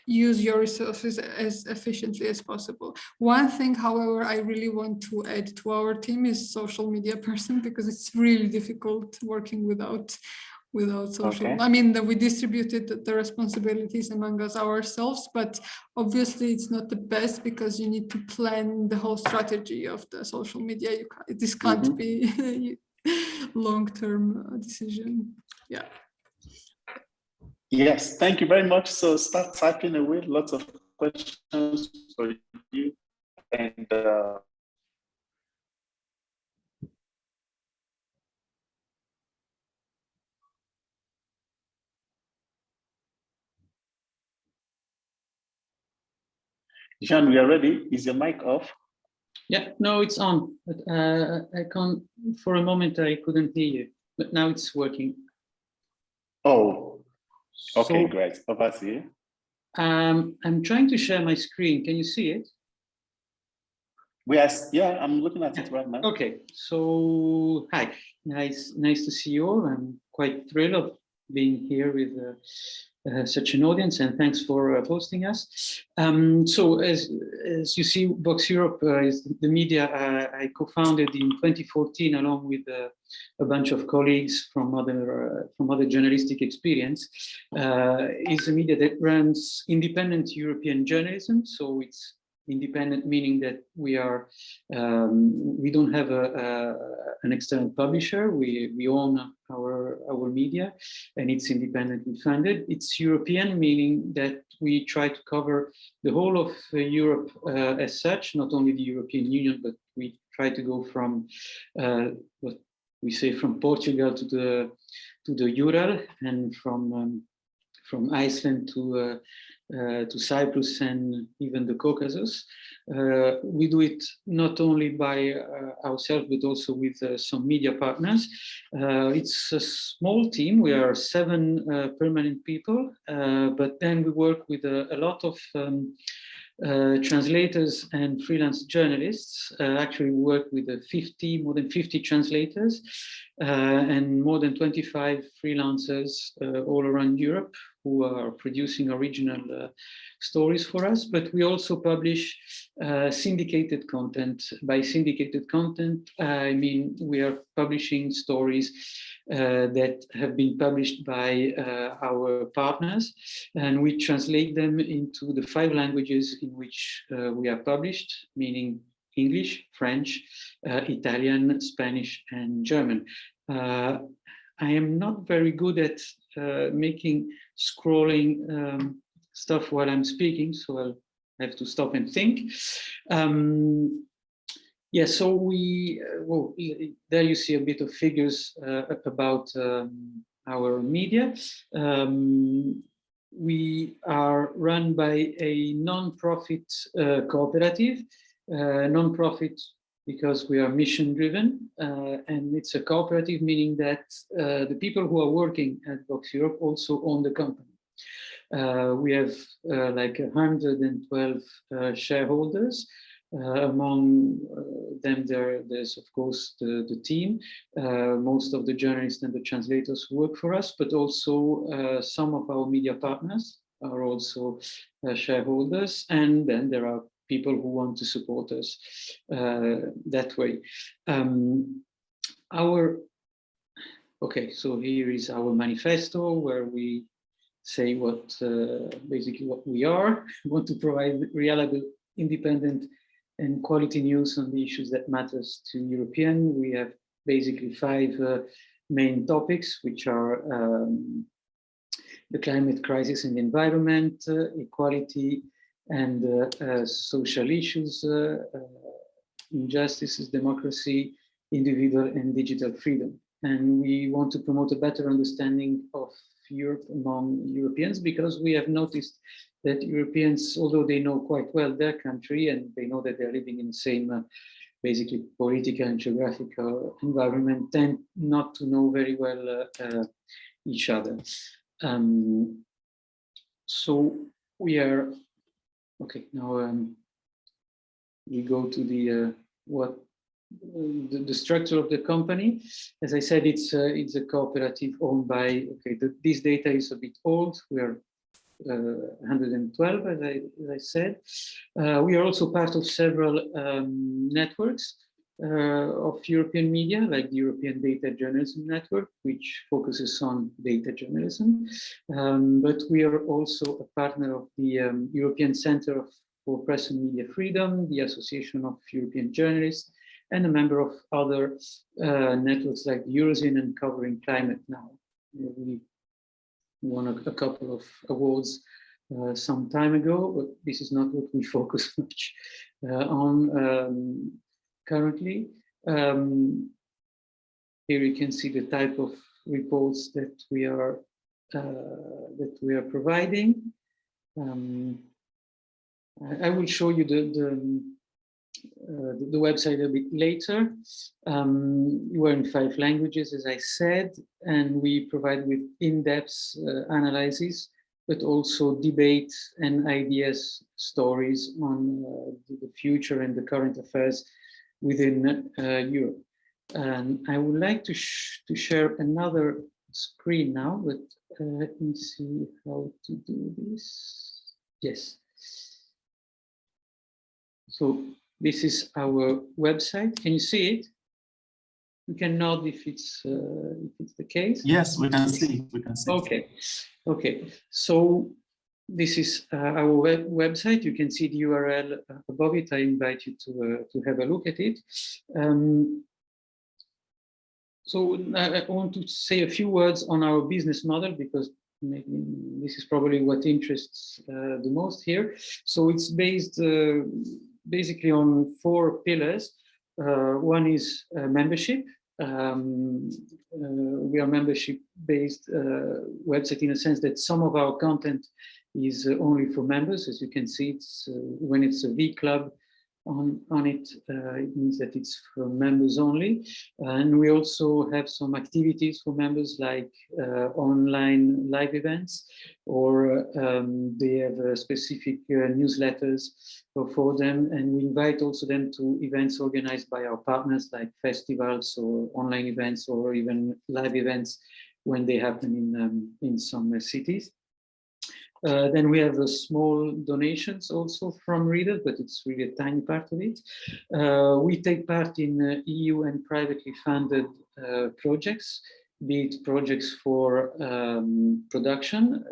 use your resources as efficiently as possible. One thing, however, I really want to add to our team is social media person, because it's really difficult working without social. Okay. I mean, we distributed the responsibilities among us ourselves, but obviously it's not the best because you need to plan the whole strategy of the social media. This can't be long-term decision. Yeah. Yes, thank you very much. So start typing away, lots of questions for you. And Jean, we are ready. Is your mic off? Yeah, no, it's on. But I can't. For a moment, I couldn't hear you, but now it's working. Oh, okay, So, great. Over to you. I'm trying to share my screen. Can you see it? Yeah, I'm looking at it right now. Okay, so hi, nice to see you all. I'm quite thrilled of being here with such an audience, and thanks for hosting us. So as you see, Vox Europe is the media I co-founded in 2014 along with a bunch of colleagues from other journalistic experience. Is a media that runs independent European journalism, so it's independent, meaning that we don't have an external publisher. We own our media, and it's independently funded. It's European, meaning that we try to cover the whole of Europe as such, not only the European Union, but we try to go from what we say from Portugal to the Ural, and from Iceland to Cyprus and even the Caucasus. We do it not only by ourselves, but also with some media partners. It's a small team. We are 7 permanent people, but then we work with a lot of translators and freelance journalists. Actually, we work with more than 50 translators and more than 25 freelancers all around Europe who are producing original stories for us. But we also publish syndicated content. By syndicated content, I mean we are publishing stories that have been published by our partners, and we translate them into the 5 languages in which we are published, meaning English, French, Italian, Spanish, and German. I am not very good at making scrolling stuff while I'm speaking, so I'll have to stop and think. Yeah, so well, there you see a bit of figures about our media. We are run by a non-profit cooperative, non-profit because we are mission-driven, and it's a cooperative, meaning that the people who are working at Vox Europe also own the company. We have like 112 shareholders. Among them, there's of course the team, most of the journalists and the translators who work for us, but also some of our media partners are also shareholders, and then there are people who want to support us that way. Okay, so here is our manifesto where we say basically what we are. We want to provide reliable, independent, and quality news on the issues that matters to European. We have basically 5 main topics, which are the climate crisis and the environment, equality and social issues, injustices, democracy, individual and digital freedom. And we want to promote a better understanding of Europe among Europeans, because we have noticed that Europeans, although they know quite well their country and they know that they're living in the same basically political and geographical environment, tend not to know very well each other. So we are, okay, now we go to the the structure of the company. As I said, it's a cooperative owned by, okay, this data is a bit old. We are 112, as I said. We are also part of several networks of European media, like the European Data Journalism Network, which focuses on data journalism. But we are also a partner of the European Center for Press and Media Freedom, the Association of European Journalists, and a member of other networks like Eurozine and Covering Climate Now. We won a couple of awards some time ago, but this is not what we focus much on currently. Here you can see the type of reports that we are providing. I will show you the website a bit later. We're in 5 languages, as I said, and we provide with in-depth analysis, but also debate and ideas, stories on the future and the current affairs within Europe. And I would like to share another screen now, but let me see how to do this. Yes. So this is our website. Can you see it? You can nod if it's the case. Yes, we can see. We can see. Okay, okay. So this is our website. You can see the URL above it. I invite you to have a look at it. So I want to say a few words on our business model, because maybe this is probably what interests the most here. So it's based basically on 4 pillars. One is membership. We are membership-based website in a sense that some of our content is only for members. As you can see, it's when it's a V Club on it, it means that it's for members only. And we also have some activities for members, like online live events, or they have specific newsletters for them. And we invite also them to events organized by our partners, like festivals or online events, or even live events when they happen in some cities. Then we have small donations also from readers, but it's really a tiny part of it. We take part in EU and privately funded projects, be it projects for production,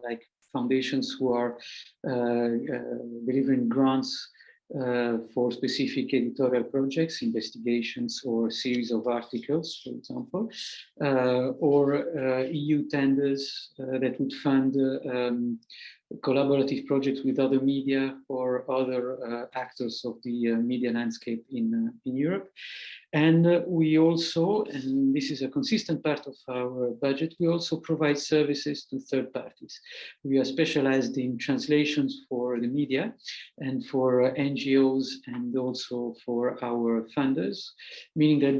like foundations who are delivering grants for specific editorial projects, investigations, or series of articles, for example, or EU tenders that would fund collaborative projects with other media or other actors of the media landscape in Europe. And we also, and this is a consistent part of our budget, we also provide services to third parties. We are specialized in translations for the media and for NGOs, and also for our funders, meaning that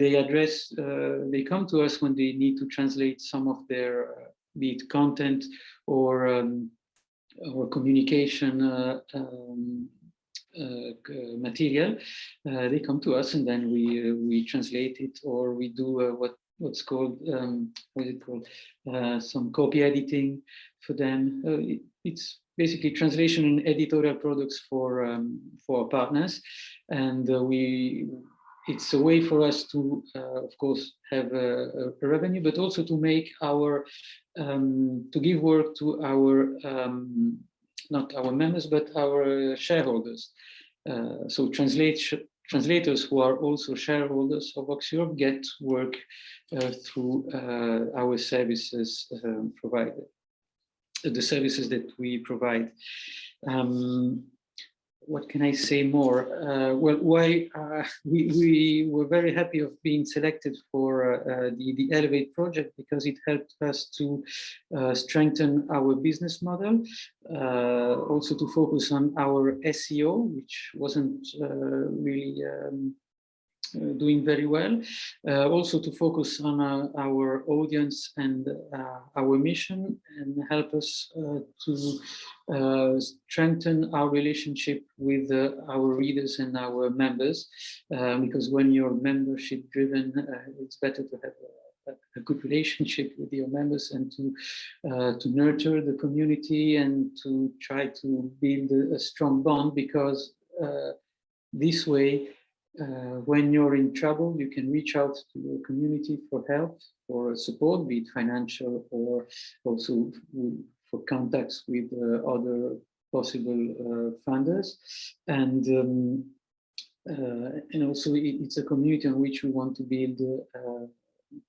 they come to us when they need to translate some of their, be it content or communication material. They come to us, and then we translate it, or we do what's called some copy editing for them. It's basically translation and editorial products for our partners, and it's a way for us to, of course, have a revenue, but also to make our to give work to our not our members, but our shareholders. So translators who are also shareholders of Vox Europe get work through our services provided. the services that we provide. What can I say more? Well, why we were very happy of being selected for the Elevate project, because it helped us to strengthen our business model, also to focus on our SEO, which wasn't really doing very well, also to focus on our audience and our mission, and help us to strengthen our relationship with our readers and our members, because when you're membership driven, it's better to have a good relationship with your members, and to nurture the community and to try to build a strong bond, because this way, when you're in trouble, you can reach out to your community for help, for support, be it financial or also for contacts with other possible funders. And also it's a community on which we want to build,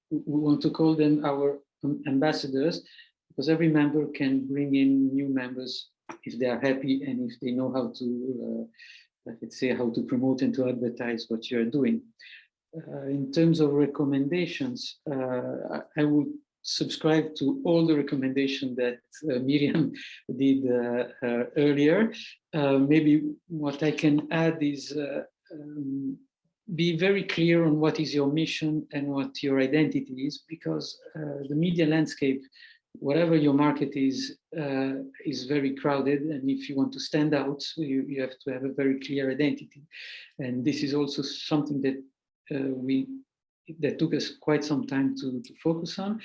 we want to call them our ambassadors, because every member can bring in new members if they are happy and if they know how to let's say, how to promote and to advertise what you're doing. In terms of recommendations, I would subscribe to all the recommendations that Miriam did earlier. Maybe what I can add is be very clear on what is your mission and what your identity is, because the media landscape, whatever your market is very crowded, and if you want to stand out, you have to have a very clear identity. And this is also something that that took us quite some time to focus on.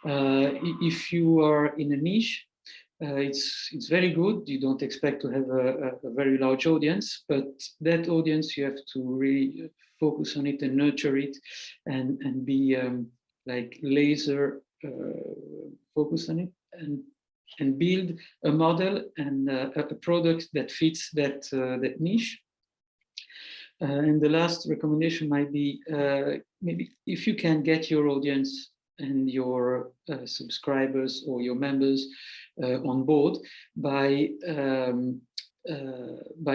If you are in a niche, it's very good. You don't expect to have a very large audience, but that audience, you have to really focus on it and nurture it, and be like laser focus on it, and build a model and a product that fits that niche. And the last recommendation might be maybe if you can get your audience and your subscribers or your members on board by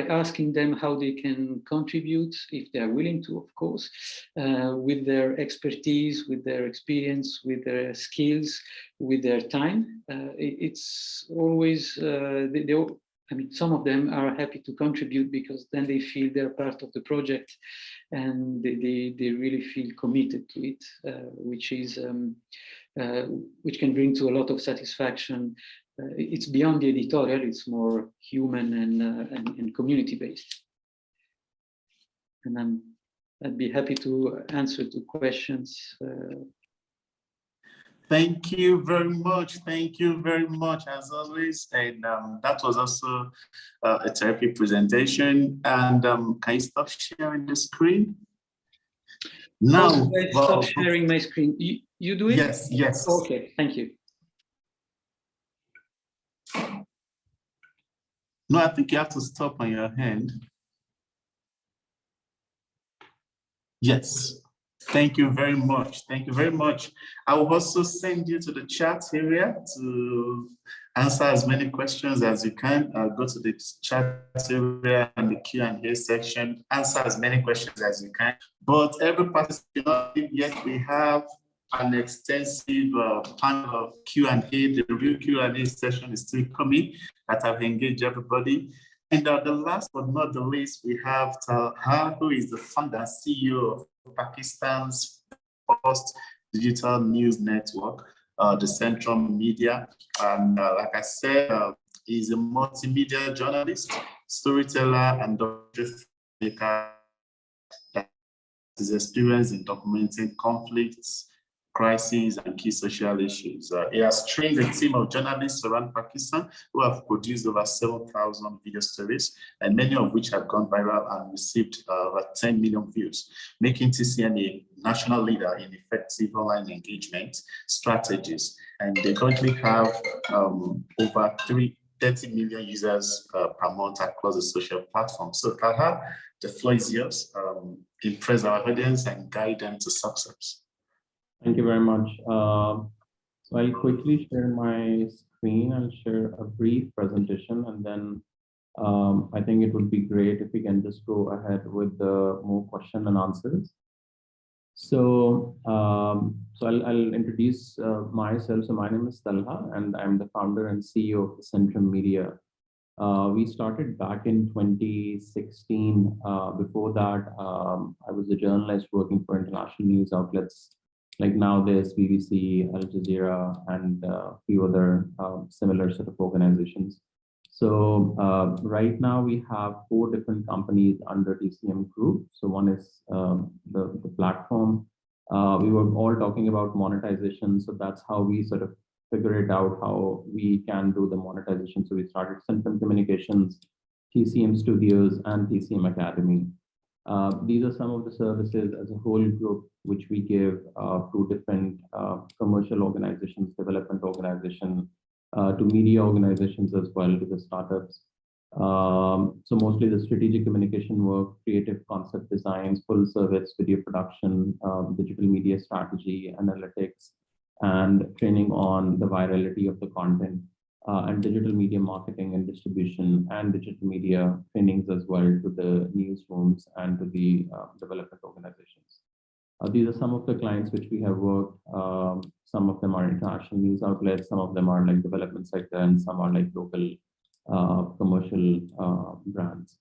asking them how they can contribute, if they are willing to, of course, with their expertise, with their experience, with their skills, with their time. It's always, I mean, some of them are happy to contribute, because then they feel they're part of the project, and they really feel committed to it, which can bring to a lot of satisfaction. It's beyond the editorial, it's more human and community-based. And I'd be happy to answer to questions. Thank you very much. Thank you very much, as always. And that was also a terrific presentation. And can you stop sharing the screen? Now, stop sharing my screen. You do it? Yes, yes. Okay, thank you. No, I think you have to stop on your hand. Yes. Thank you very much. Thank you very much. I will also send you to the chat area to answer as many questions as you can. Go to the chat area and the Q&A section, answer as many questions as you can. But every participant, yet we have an extensive panel of Q&A. The real Q&A session is still coming, that I've engaged everybody. And the last but not the least, we have Talha, who is the founder and CEO of Pakistan's first digital news network, the Central Media. And like I said, he's a multimedia journalist, storyteller, and maker that is experienced in documenting conflicts, crises, and key social issues. He has trained a team of journalists around Pakistan who have produced over 7,000 video stories, and many of which have gone viral and received over 10 million views, making TCN a national leader in effective online engagement strategies. And they currently have over 30 million users per month across the social platforms. So Talha, the floor is yours. Impress our audience and guide them to success. Thank you very much. So I'll quickly share my screen. I'll share a brief presentation, and then I think it would be great if we can just go ahead with the more question and answers. So, I'll introduce myself. So my name is Talha, and I'm the founder and CEO of the Centrum Media. We started back in 2016. Before that, I was a journalist working for international news outlets like now there's BBC, Al Jazeera, and a few other similar sort of organizations. So right now we have 4 different companies under TCM Group. So one is the platform. We were all talking about monetization. So that's how we sort of figure it out, how we can do the monetization. So we started Centrum Communications, TCM Studios, and TCM Academy. These are some of the services as a whole group which we give to different commercial organizations, development organizations, to media organizations as well, to the startups. So mostly the strategic communication work, creative concept designs, full service video production, digital media strategy, analytics, and training on the virality of the content, and digital media marketing and distribution, and digital media trainings as well to the newsrooms and to the development organizations. These are some of the clients which we have worked. Some of them are international news outlets, some of them are like development sector, and some are like local commercial brands.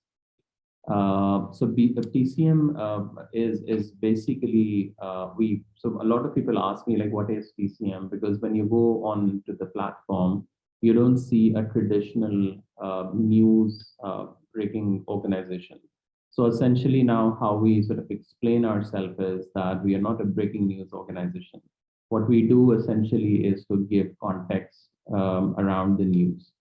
So the TCM is basically so a lot of people ask me like, what is TCM? Because when you go on to the platform, you don't see a traditional news breaking organization. So essentially now how we sort of explain ourselves is that we are not a breaking news organization. What we do essentially is to give context around the news.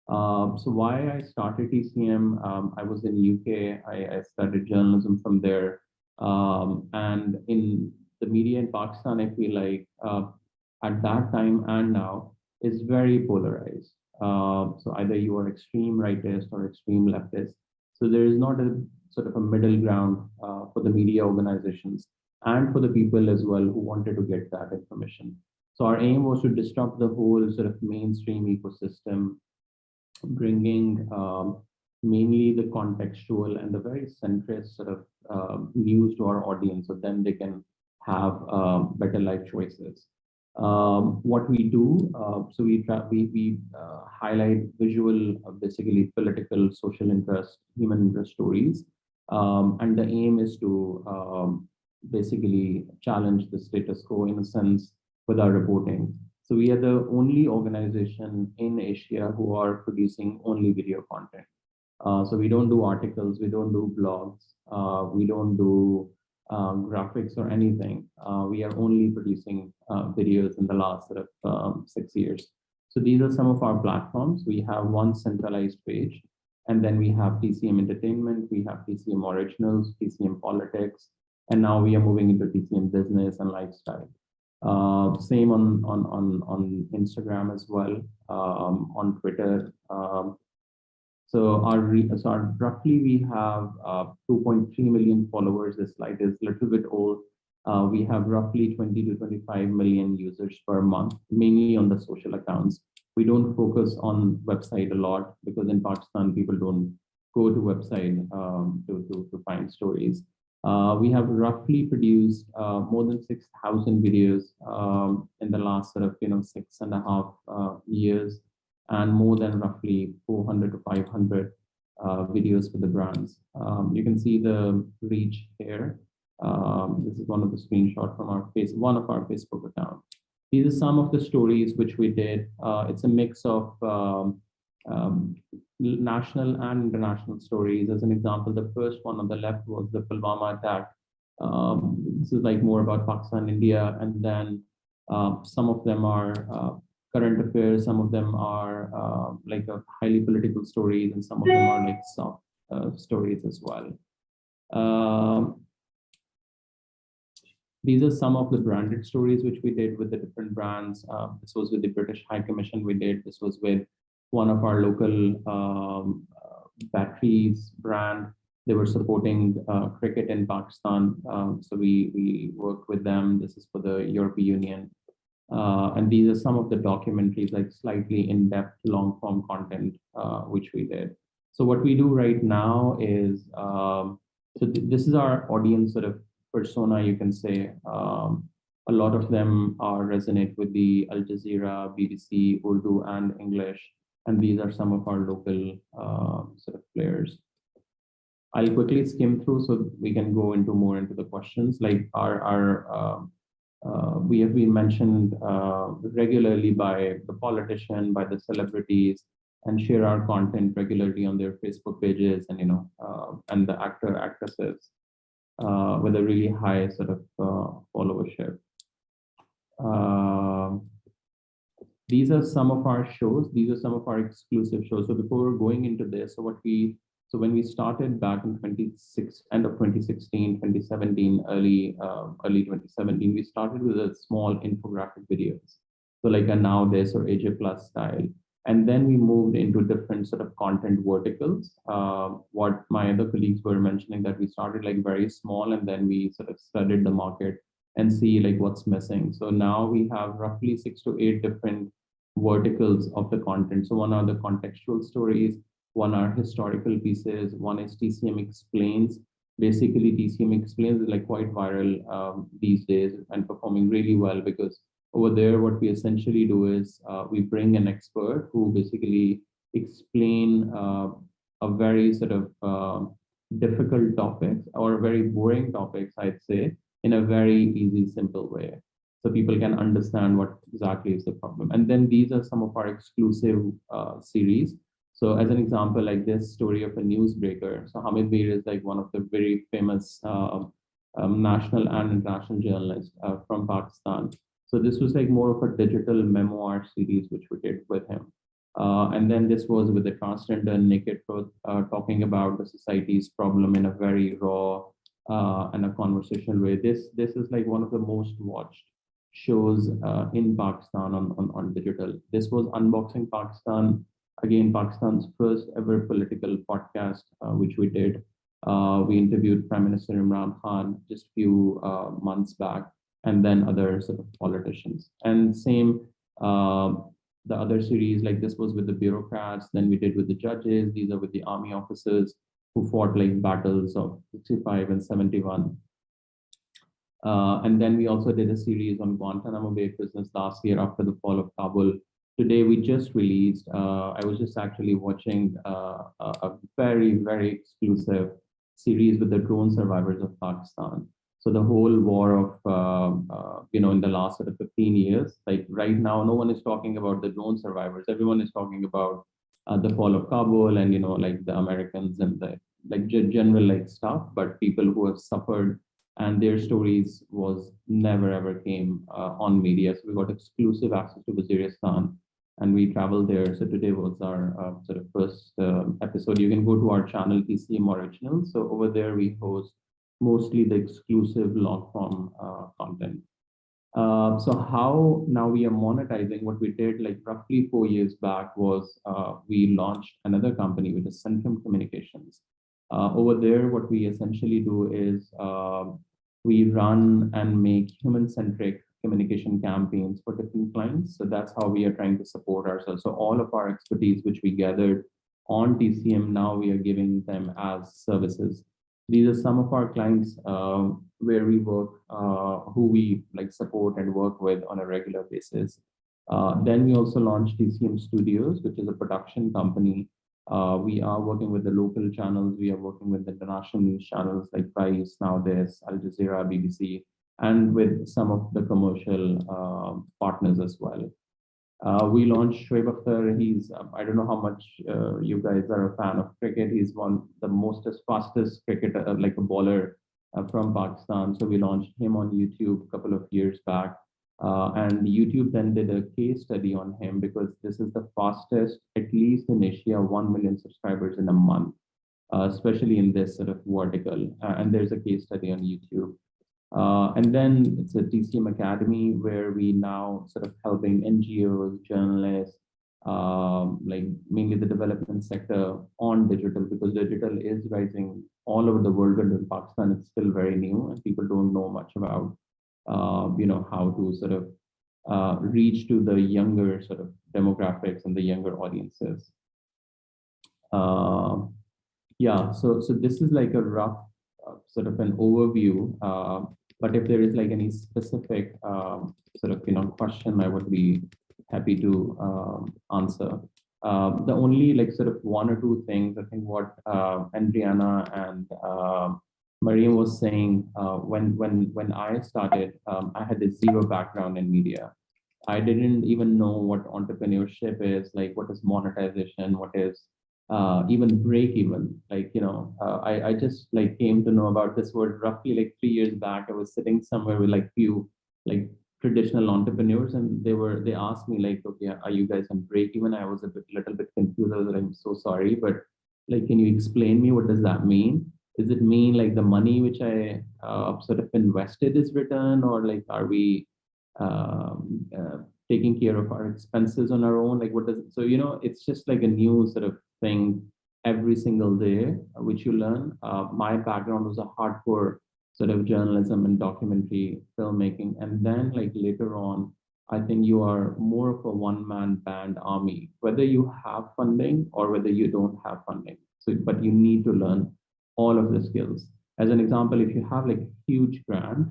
So why I started TCM, I was in UK, I studied journalism from there. And in the media in Pakistan, I feel like at that time and now is very polarized. So either you are extreme rightist or extreme leftist. So there is not a sort of a middle ground for the media organizations and for the people as well who wanted to get that information. So our aim was to disrupt the whole sort of mainstream ecosystem, bringing mainly the contextual and the very centrist sort of news to our audience, so then they can have better life choices. What we do, so we highlight visual, basically political, social interest, human interest stories, and the aim is to basically challenge the status quo in a sense with our reporting. So we are the only organization in Asia who are producing only video content. So we don't do articles, we don't do blogs, we don't do graphics or anything. We are only producing videos in the last sort of 6 years. So these are some of our platforms. We have one centralized page, and then we have TCM Entertainment, we have TCM Originals, TCM Politics, and now we are moving into TCM Business and Lifestyle. Same on Instagram as well, on Twitter. So roughly we have 2.3 million followers. This slide is a little bit old. We have roughly 20 to 25 million users per month, mainly on the social accounts. We don't focus on website a lot because in Pakistan, people don't go to website to find stories. We have roughly produced more than 6,000 videos in the last sort of 6.5 years, and more than roughly 400 to 500 videos for the brands. You can see the reach here. This is one of the screenshots from one of our Facebook account. These are some of the stories which we did. It's a mix of national and international stories. As an example, the first one on the left was the Pulwama attack. This is like more about Pakistan, India, and then some of them are current affairs, some of them are like a highly political stories, and some of them are like soft stories as well. These are some of the branded stories which we did with the different brands. This was with the British High Commission we did. This was with one of our local batteries brand. They were supporting cricket in Pakistan. So we worked with them. This is for the European Union. And these are some of the documentaries, like slightly in-depth long-form content, which we did. So what we do right now is, this is our audience sort of persona, you can say. A lot of them resonate with the Al Jazeera, BBC, Urdu, and English. And these are some of our local sort of players. I'll quickly skim through so we can go into more into the questions. Like we have been mentioned regularly by the politician, by the celebrities, and share our content regularly on their Facebook pages, and and the actresses with a really high sort of followership. These are some of our shows. These are some of our exclusive shows. So before we're going into this, so when we started back in end of 2016, 2017, early 2017, we started with a small infographic videos. So like a Now This or AJ Plus style. And then we moved into different sort of content verticals. What my other colleagues were mentioning, that we started like very small, and then we sort of studied the market and see like what's missing. So now we have roughly 6 to 8 different verticals of the content. So one are the contextual stories, one are historical pieces, one is TCM Explains. Basically, TCM Explains is like quite viral these days and performing really well, because over there, what we essentially do is we bring an expert who basically explain a very sort of difficult topics or very boring topics, I'd say, in a very easy, simple way, so people can understand what exactly is the problem. And then these are some of our exclusive series. So as an example, like this story of a newsbreaker. So Hamid Mir is like one of the very famous national and international journalists from Pakistan. So this was like more of a digital memoir series, which we did with him. And then this was with the transgender Naked Truth, talking about the society's problem in a very raw and a conversational way. This is like one of the most watched shows in Pakistan on digital. This was Unboxing Pakistan, again, Pakistan's first ever political podcast, which we did. We interviewed Prime Minister Imran Khan just a few months back, and then other sort of politicians. And same, the other series, like this was with the bureaucrats, then we did with the judges. These are with the army officers who fought like battles of 65 and 71. And then we also did a series on Guantanamo Bay prisoners last year after the fall of Kabul. Today, we just released, I was just actually watching a very, very exclusive series with the drone survivors of Pakistan. So the whole war of, in the last sort of 15 years, like right now, no one is talking about the drone survivors. Everyone is talking about the fall of Kabul and, like the Americans and the like general like stuff, but people who have suffered and their stories was never ever came on media. So we got exclusive access to Waziristan and we traveled there. So today was our sort of first episode. You can go to our channel, TCM Originals. So over there we host mostly the exclusive long form content. So how now we are monetizing. What we did like roughly 4 years back was we launched another company, which is Centrum Communications. Over there, what we essentially do is we run and make human-centric communication campaigns for different clients. So that's how we are trying to support ourselves. So all of our expertise, which we gathered on TCM, now we are giving them as services. These are some of our clients where we work, who we like support and work with on a regular basis. Then we also launched TCM Studios, which is a production company. We are working with the local channels. We are working with the international news channels like Vice, Now This, Al Jazeera, BBC, and with some of the commercial partners as well. We launched Shoaib Akhtar. He's, I don't know how much you guys are a fan of cricket. He's one of the most fastest cricketer, like a bowler from Pakistan. So we launched him on YouTube a couple of years back. And YouTube then did a case study on him because this is the fastest, at least in Asia, 1 million subscribers in a month, especially in this sort of vertical. And there's a case study on YouTube. And then it's a TCM Academy where we now sort of helping NGOs, journalists, like mainly the development sector on digital, because digital is rising all over the world, but in Pakistan it's still very new and people don't know much about, how to sort of reach to the younger sort of demographics and the younger audiences. Yeah, so this is like a rough sort of an overview. But if there is like any specific sort of question, I would be happy to answer. The only like sort of one or two things, I think what Adriana and Mariam was saying, when I started, I had a zero background in media. I didn't even know what entrepreneurship is, like what is monetization, what is even break even. Like, I just like came to know about this word roughly like 3 years back. I was sitting somewhere with like few like traditional entrepreneurs, and they asked me like, okay, are you guys on break even? I was a little bit confused. I was like, I'm so sorry, but like, can you explain me what does that mean? Does it mean like the money which I sort of invested is returned, or like are we taking care of our expenses on our own? Like what does it, so it's just like a new sort of thing every single day which you learn. My background was a hardcore sort of journalism and documentary filmmaking, and then like later on I think you are more of a one-man band army, whether you have funding or whether you don't have funding. So but you need to learn all of the skills. As an example, if you have like a huge grant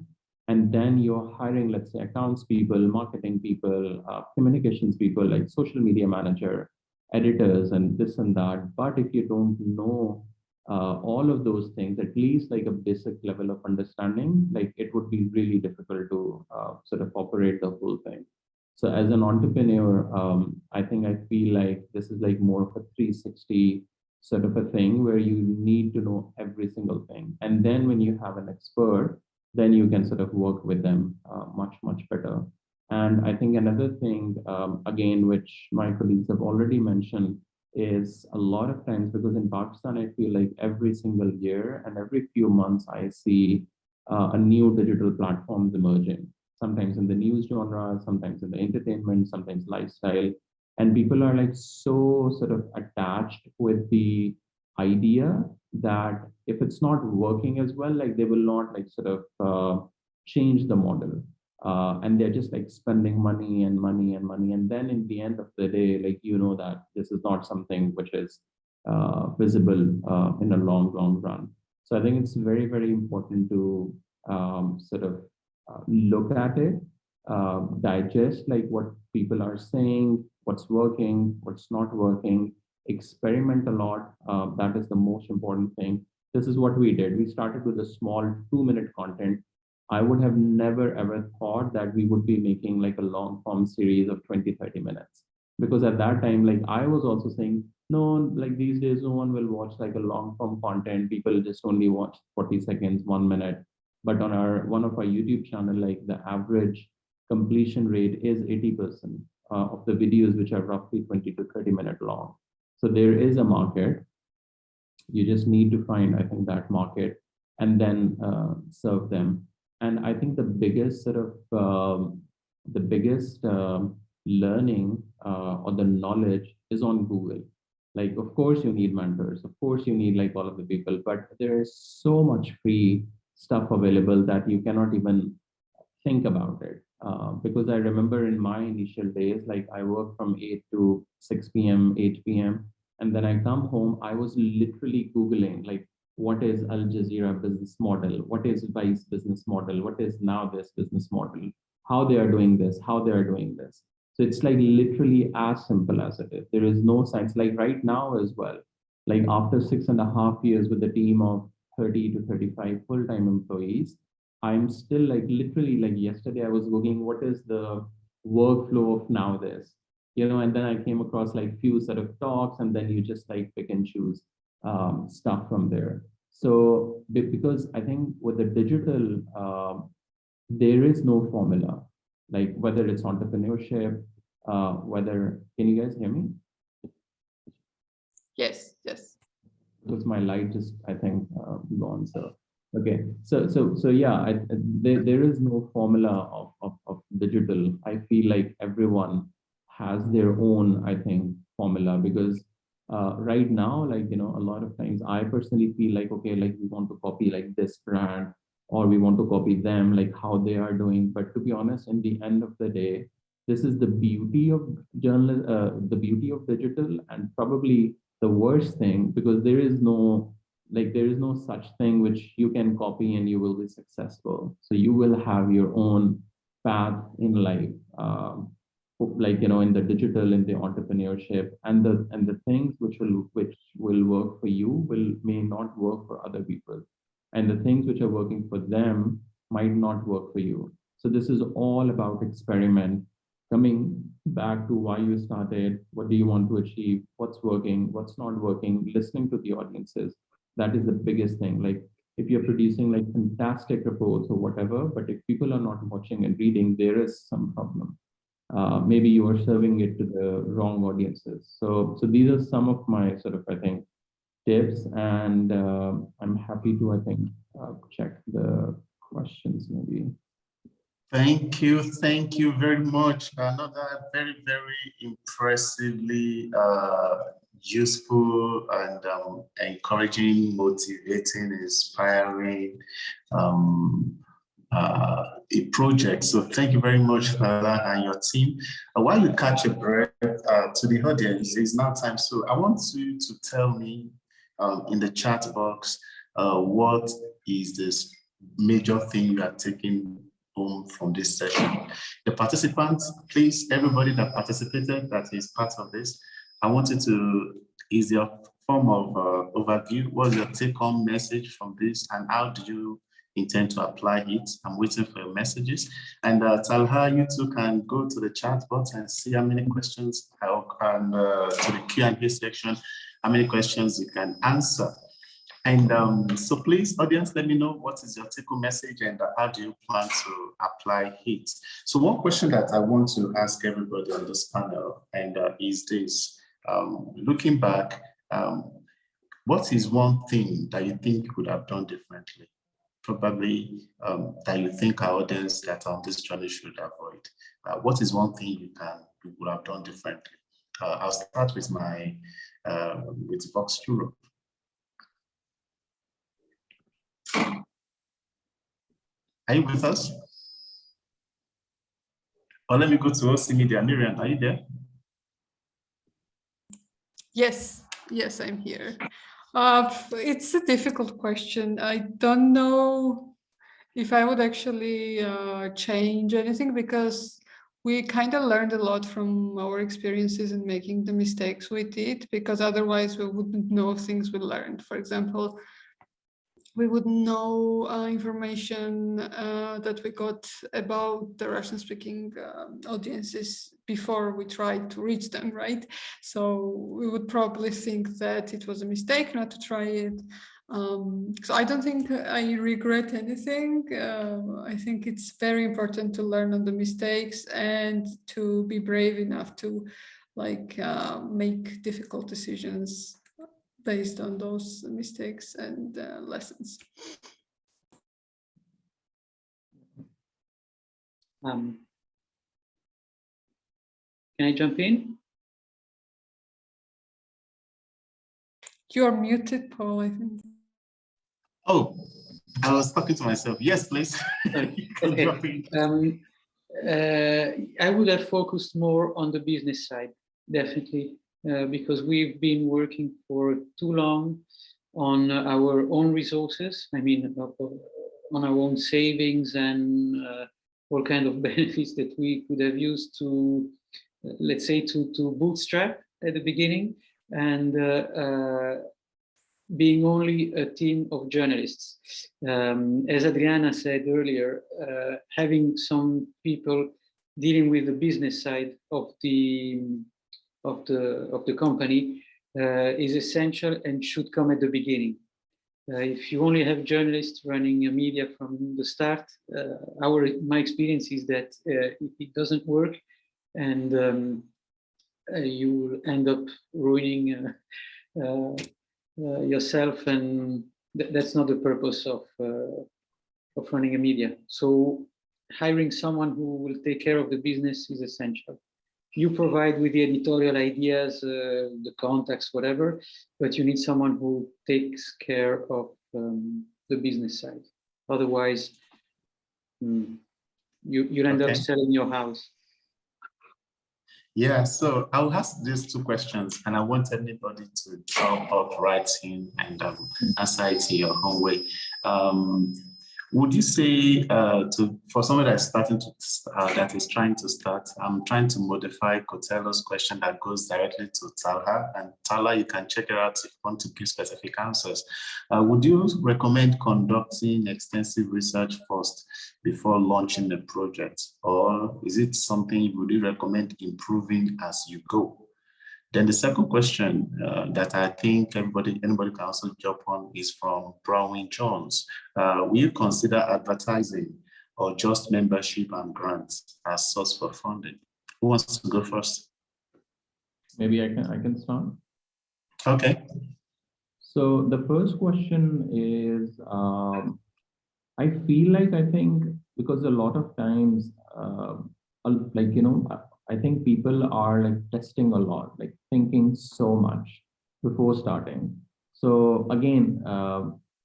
and then you're hiring, let's say, accounts people, marketing people, communications people, like social media manager, editors, and this and that. But if you don't know all of those things, at least like a basic level of understanding, like it would be really difficult to sort of operate the whole thing. So as an entrepreneur, I think I feel like this is like more of a 360 sort of a thing where you need to know every single thing. And then when you have an expert, then you can sort of work with them much, much better. And I think another thing, again, which my colleagues have already mentioned, is a lot of times, because in Pakistan, I feel like every single year and every few months, I see a new digital platforms emerging, sometimes in the news genre, sometimes in the entertainment, sometimes lifestyle. And people are like so sort of attached with the idea that if it's not working as well, like they will not like sort of change the model. And they're just like spending money and money and money. And then in the end of the day, like, that this is not something which is visible in a long, long run. So I think it's very, very important to sort of look at it, digest like what people are saying, what's working, what's not working, experiment a lot. That is the most important thing. This is what we did. We started with a small 2-minute content. I would have never ever thought that we would be making like a long form series of 20-30 minutes. Because at that time, like I was also saying, no, like these days, no one will watch like a long form content. People just only watch 40 seconds, 1 minute. But on one of our YouTube channel, like the average completion rate is 80% of the videos, which are roughly 20 to 30 minutes long. So there is a market. You just need to find, I think, that market and then serve them. And I think the biggest sort of learning or the knowledge is on Google. Like, of course, you need mentors. Of course, you need like all of the people, but there is so much free stuff available that you cannot even think about it. Because I remember in my initial days, like I worked from 8 to 6 p.m., 8 p.m. And then I come home, I was literally Googling like, what is Al Jazeera business model? What is Vice business model? What is now this business model? How they are doing this, how they are doing this. So it's like literally as simple as it is. There is no science. Like right now as well, like after 6.5 years with a team of 30 to 35 full-time employees, I'm still like literally like yesterday I was Googling what is the workflow of now this, and then I came across like few set of talks, and then you just like pick and choose stuff from there. So because I think with the digital, there is no formula, like whether it's entrepreneurship, can you guys hear me? Yes, yes. Because my light just, I think, gone. So, okay. So yeah, there is no formula of digital. I feel like everyone has their own, I think, formula, because right now, like, a lot of times I personally feel like, okay, like we want to copy like this brand, or we want to copy them, like how they are doing. But to be honest, in the end of the day, This is the beauty of the beauty of digital, and probably the worst thing, because there is no such thing which you can copy and you will be successful. So you will have your own path in life, in the digital, in the entrepreneurship, and the things which will work for you may not work for other people, and the things which are working for them might not work for you. So this is all about experiment. Coming back to why you started, what do you want to achieve, what's working, what's not working, listening to the audiences. That is the biggest thing. Like, if you're producing like fantastic reports or whatever, but if people are not watching and reading, there is some problem. Maybe you are serving it to the wrong audiences. So these are some of my sort of, I think, tips, and I'm happy to, I think, check the questions maybe. Thank you very much. Another very, very impressively useful and encouraging, motivating, inspiring a project. So thank you very much, Lala, and your team. While you catch your breath, to the audience, it's now time. So I want you to tell me in the chat box what is this major thing you are taking home from this session. The participants, please, everybody that participated, that is part of this, I want you to, is your form of overview, what's your take-home message from this, and how do you intend to apply it? I'm waiting for your messages. And Talha, you too can go to the chat box and see how many questions, and to the Q&A section, how many questions you can answer. And so please, audience, let me know what is your take-home message and how do you plan to apply it. So one question that I want to ask everybody on this panel and is this, looking back, what is one thing that you think you could have done differently? Probably that you think our audience that are on this journey should avoid. What is one thing you would have done differently? I'll start with my with Vox Europe. Are you with us? Or let me go to OC Media. Miriam, are you there? Yes, I'm here. It's a difficult question. I don't know if I would actually change anything, because we kind of learned a lot from our experiences and making the mistakes we did, because otherwise we wouldn't know things we learned. For example, we wouldn't know information that we got about the Russian-speaking audiences before we tried to reach them, right? So we would probably think that it was a mistake not to try it. So I don't think I regret anything. I think it's very important to learn on the mistakes and to be brave enough to make difficult decisions based on those mistakes and lessons. Can I jump in? You're muted, Paul, I think. Oh, I was talking to myself. Yes, please. Okay. I would have focused more on the business side, definitely. Because we've been working for too long on our own resources. I mean, on our own savings and all kind of benefits that we could have used to, let's say, to bootstrap at the beginning, and being only a team of journalists. As Adriana said earlier, having some people dealing with the business side of the company is essential and should come at the beginning. If you only have journalists running a media from the start, my experience is that it doesn't work, and you will end up ruining yourself, and that's not the purpose of running a media. So hiring someone who will take care of the business is essential. You provide with the editorial ideas, the contacts, whatever, but you need someone who takes care of the business side. Otherwise, you'll end up selling your house. Yeah, so I'll ask these two questions, and I want anybody to jump up right in and answer it in your own way. Would you say for someone that's starting to that is trying to start, I'm trying to modify Cotello's question that goes directly to Talha, and Talha, you can check it out if you want to give specific answers. Would you recommend conducting extensive research first before launching the project, or is it something you would recommend improving as you go? Then the second question that I think anybody can also jump on is from Brown Jones. Will you consider advertising or just membership and grants as source for funding? Who wants to go first? Maybe I can start. Okay. So the first question is, I feel like I think because a lot of times, like, you know, I think people are like testing a lot, like thinking so much before starting. So again,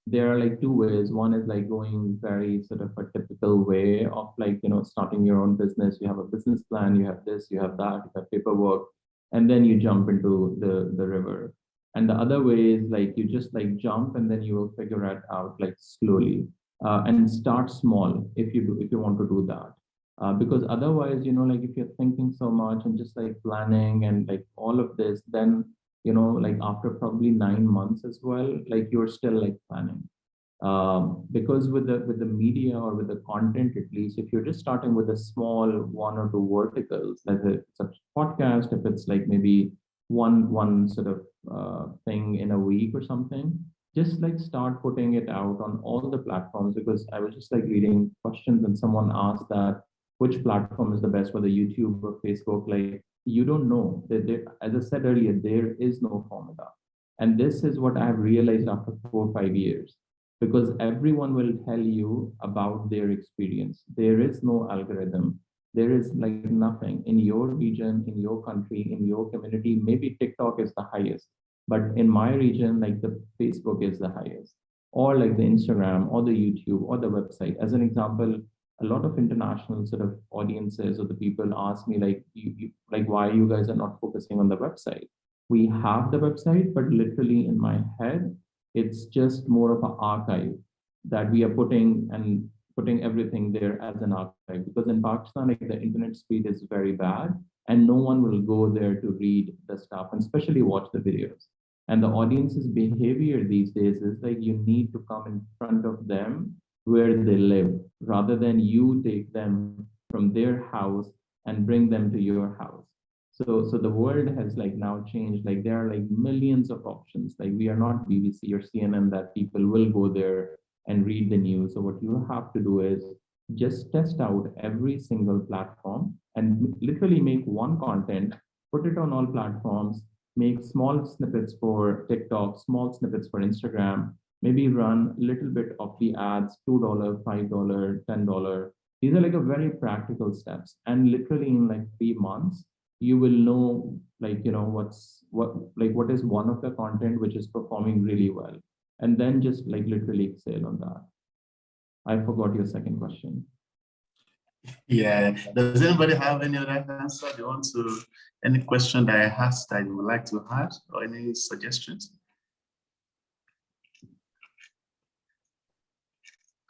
there are like two ways. One is like going very sort of a typical way of like, you know, starting your own business. You have a business plan, you have this, you have that, you have paperwork, and then you jump into the river. And the other way is like you just like jump and then you will figure it out like slowly, and start small if you want to do that. Because otherwise, you know, like if you're thinking so much and just like planning and like all of this, then, you know, like after probably 9 months as well, like you're still like planning. Because with the media or with the content, at least, if you're just starting with a small 1 or 2 verticals, like it's a podcast, if it's like maybe one sort of thing in a week or something, just like start putting it out on all the platforms. Because I was just like reading questions and someone asked that which platform is the best, whether YouTube or Facebook. Like you don't know. As I said earlier, there is no formula. And this is what I have realized after 4 or 5 years, because everyone will tell you about their experience. There is no algorithm. There is like nothing in your region, in your country, in your community. Maybe TikTok is the highest, but in my region, like the Facebook is the highest, or like the Instagram or the YouTube or the website. As an example, a lot of international sort of audiences or the people ask me like, like why you guys are not focusing on the website. We have the website, but literally in my head, it's just more of an archive that we are putting everything there as an archive. Because in Pakistan, like the internet speed is very bad, and no one will go there to read the stuff and especially watch the videos. And the audience's behavior these days is like you need to come in front of them where they live, rather than you take them from their house and bring them to your house. So the world has like now changed. Like there are like millions of options. Like we are not BBC or CNN that people will go there and read the news. So what you have to do is just test out every single platform and literally make one content, put it on all platforms, make small snippets for TikTok, small snippets for Instagram, maybe run a little bit of the ads, $2, $5, $10. These are like a very practical steps. And literally in like 3 months, you will know like, you know, what is one of the content which is performing really well. And then just like literally excel on that. I forgot your second question. Yeah. Does anybody have any other answer? Do you want to, any question that I asked that you would like to add, or any suggestions?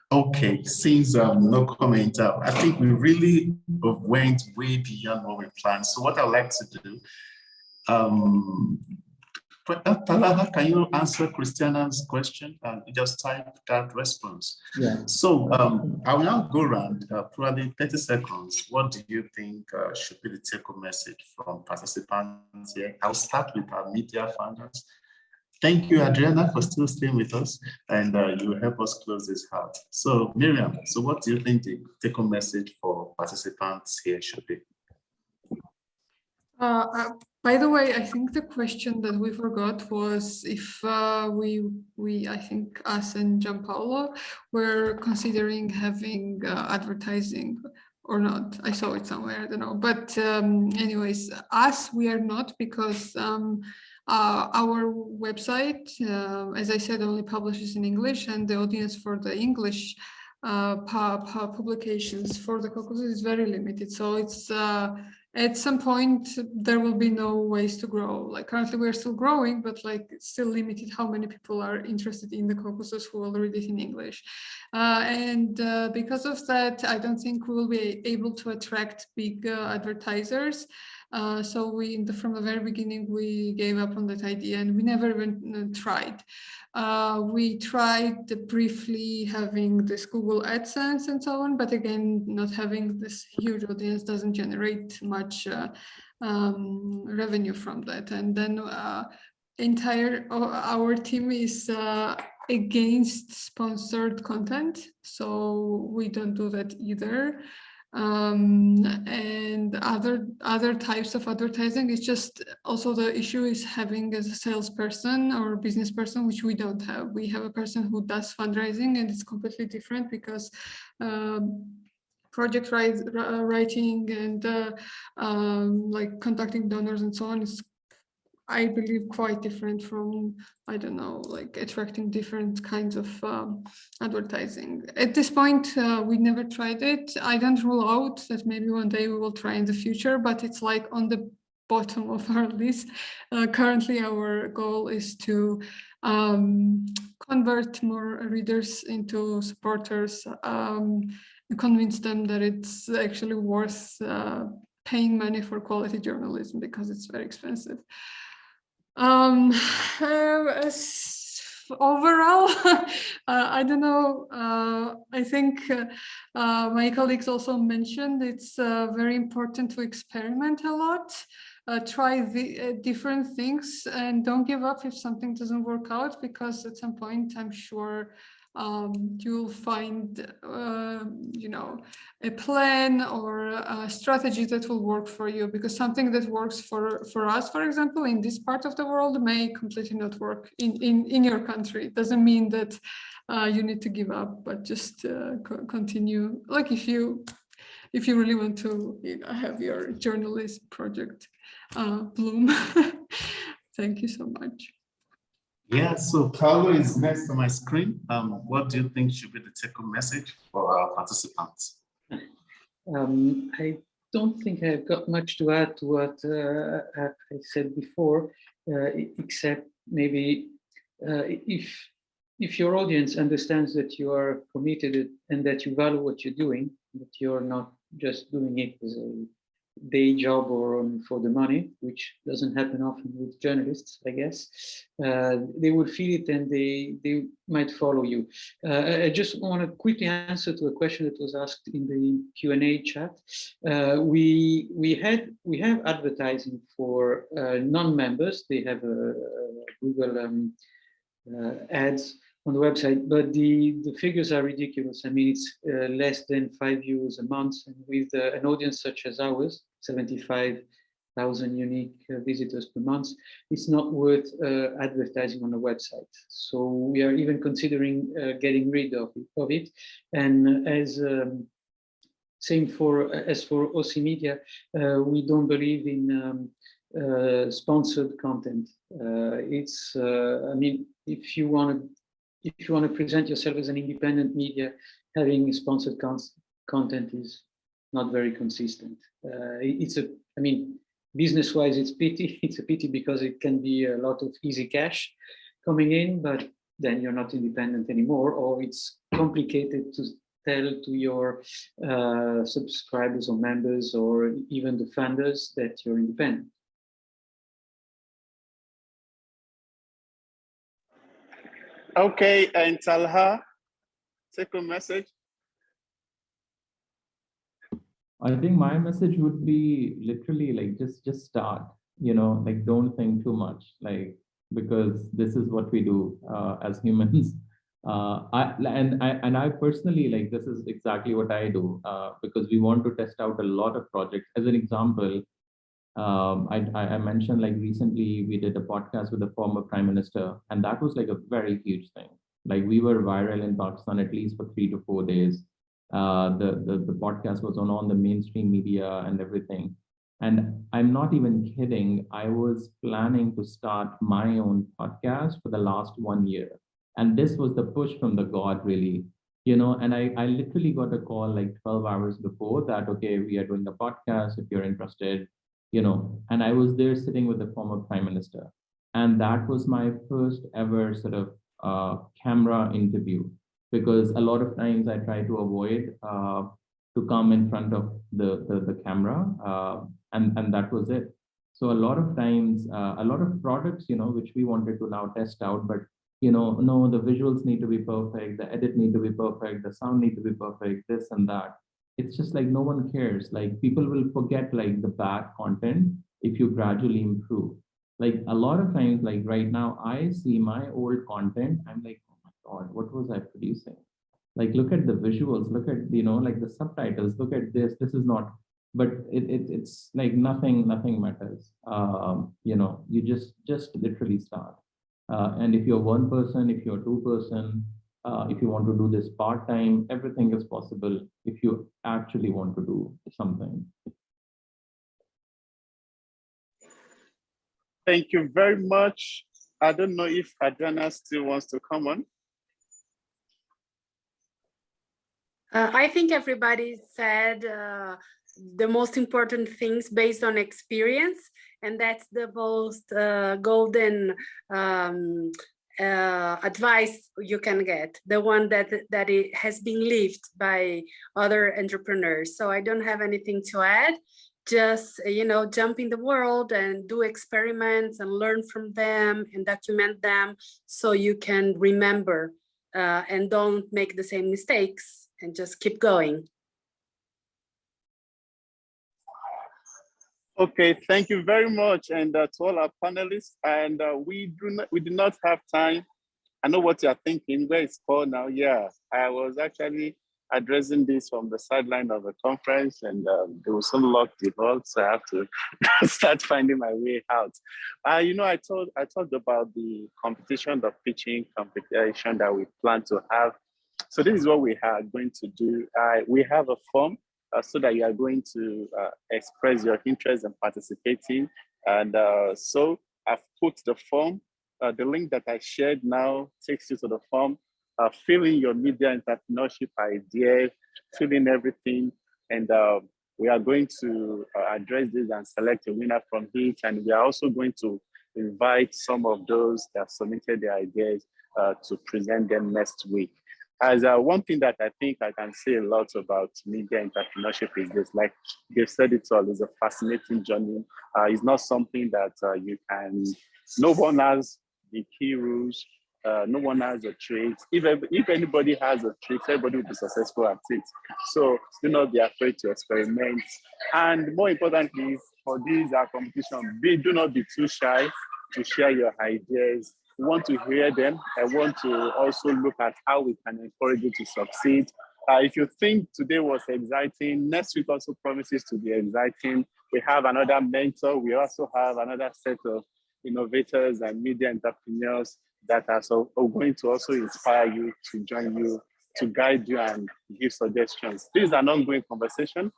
Okay, since no comment, I think we really went way beyond what we planned. So what I'd like to do, Talaha, can you answer Christiana's question? Just type that response. Yeah. So I will now go around, probably 30 seconds. What do you think should be the take-home message from participants here? I'll start with our media founders. Thank you, Adriana, for still staying with us, and you will help us close this out. So Miriam, so what do you think the take-home message for participants here should be? By the way, I think the question that we forgot was if we I think us and Gianpaolo were considering having advertising or not. I saw it somewhere, I don't know. But anyways, us, we are not, because our website, as I said, only publishes in English, and the audience for the English publications for the Caucasus is very limited. So it's at some point there will be no ways to grow. Like currently we're still growing, but like it's still limited how many people are interested in the Caucasus who will read it in English. Because of that, I don't think we will be able to attract big advertisers. So from the very beginning, we gave up on that idea and we never even tried. We tried briefly having this Google AdSense and so on, but again, not having this huge audience doesn't generate much revenue from that. And then our team is against sponsored content, so we don't do that either. And other types of advertising, it's just also the issue is having as a salesperson or business person, which we don't have. We have a person who does fundraising, and it's completely different because project writing and like contacting donors and so on is, I believe, quite different from, I don't know, like attracting different kinds of advertising. At this point, we never tried it. I don't rule out that maybe one day we will try in the future, but it's like on the bottom of our list. Currently, our goal is to convert more readers into supporters, and convince them that it's actually worth paying money for quality journalism because it's very expensive. Overall, I don't know. I think my colleagues also mentioned it's very important to experiment a lot, try different things, and don't give up if something doesn't work out, because at some point, I'm sure you'll find, a plan or a strategy that will work for you, because something that works for us, for example, in this part of the world may completely not work in your country. It doesn't mean that you need to give up, but just continue. Like if you really want to have your journalist project bloom. Thank you so much. Yeah, so Carlo is next on my screen. What do you think should be the take-home message for our participants? I don't think I've got much to add to what I said before, except maybe if your audience understands that you are committed and that you value what you're doing, that you're not just doing it as a day job or for the money, which doesn't happen often with journalists, I guess, they will feel it and they might follow you. I just want to quickly answer to a question that was asked in the Q&A chat. We have advertising for non-members. They have Google ads on the website, but the figures are ridiculous. I mean, it's less than €5 a month, and with an audience such as ours, 75,000 unique visitors per month, it's not worth advertising on the website. So we are even considering getting rid of it. And as for OC Media, we don't believe in sponsored content. I mean, if you want to present yourself as an independent media, having sponsored content is not very consistent. I mean, business-wise, it's pity. It's a pity because it can be a lot of easy cash coming in, but then you're not independent anymore, or it's complicated to tell to your subscribers or members or even the funders that you're independent. Okay, and Talha, take a message. I think my message would be literally like just start, like don't think too much, like, because this is what we do as humans. I personally, like, this is exactly what I do because we want to test out a lot of projects. As an example, I mentioned, like, recently we did a podcast with the former prime minister, and that was like a very huge thing. Like, we were viral in Pakistan at least for 3 to 4 days. The podcast was on the mainstream media and everything. And I'm not even kidding. I was planning to start my own podcast for the last 1 year. And this was the push from the God, really. And I literally got a call like 12 hours before that, okay, we are doing a podcast if you're interested, and I was there sitting with the former prime minister. And that was my first ever sort of camera interview, because a lot of times I try to avoid to come in front of the camera, and that was it. So a lot of times, a lot of products, which we wanted to now test out, but no, the visuals need to be perfect, the edit need to be perfect, the sound need to be perfect, this and that. It's just like no one cares. Like people will forget like the bad content if you gradually improve. Like a lot of times, like right now, I see my old content, I'm like, oh my God, what was I producing? Like look at the visuals, look at like the subtitles, look at this is not, but it's like nothing matters. You just literally start. And if you're one person, if you're two person, if you want to do this part-time, everything is possible if you actually want to do something. Thank you very much. I don't know if Adriana still wants to come on. I think everybody said the most important things based on experience, and that's the most golden advice you can get, the one that it has been lived by other entrepreneurs. So I don't have anything to add. Just jump in the world and do experiments and learn from them and document them so you can remember and don't make the same mistakes, and just keep going. Okay, thank you very much, and to all our panelists. And we do not have time. I know what you're thinking. Where is Paul now? Yeah, I was actually addressing this from the sideline of a conference, and there was some lock the hall, so I have to start finding my way out. I talked about the competition, the pitching competition that we plan to have. So this is what we are going to do. We have a form so that you are going to express your interest in participating. And so I've put the form. The link that I shared now takes you to the form. Fill in your media entrepreneurship idea, fill in everything. And we are going to address this and select a winner from it. And we are also going to invite some of those that submitted their ideas to present them next week. As one thing that I think I can say a lot about media entrepreneurship is this, like they've said it all, it's a fascinating journey. It's not something that no one has the key rules, no one has a trait. If anybody has a trait, everybody will be successful at it. So do not be afraid to experiment. And more importantly, for these competition, do not be too shy to share your ideas. We want to hear them. I want to also look at how we can encourage you to succeed. If you think today was exciting, next week also promises to be exciting. We have another mentor. We also have another set of innovators and media entrepreneurs that are going to also inspire you, to join you, to guide you and give suggestions. This is an ongoing conversation.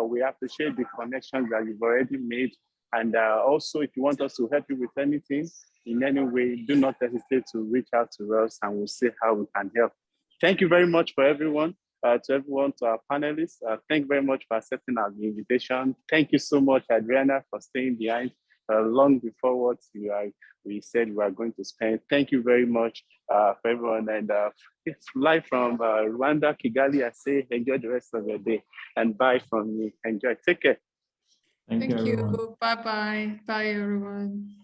We appreciate the connections that you've already made. And also, if you want us to help you with anything, in any way, do not hesitate to reach out to us and we'll see how we can help. Thank you very much for everyone, to our panelists. Thank you very much for accepting our invitation. Thank you so much, Adriana, for staying behind long before what we said we are going to spend. Thank you very much for everyone. And it's live from Rwanda, Kigali. I say enjoy the rest of your day and bye from me. Enjoy. Take care. Thank you, everyone. Bye-bye. Bye, everyone.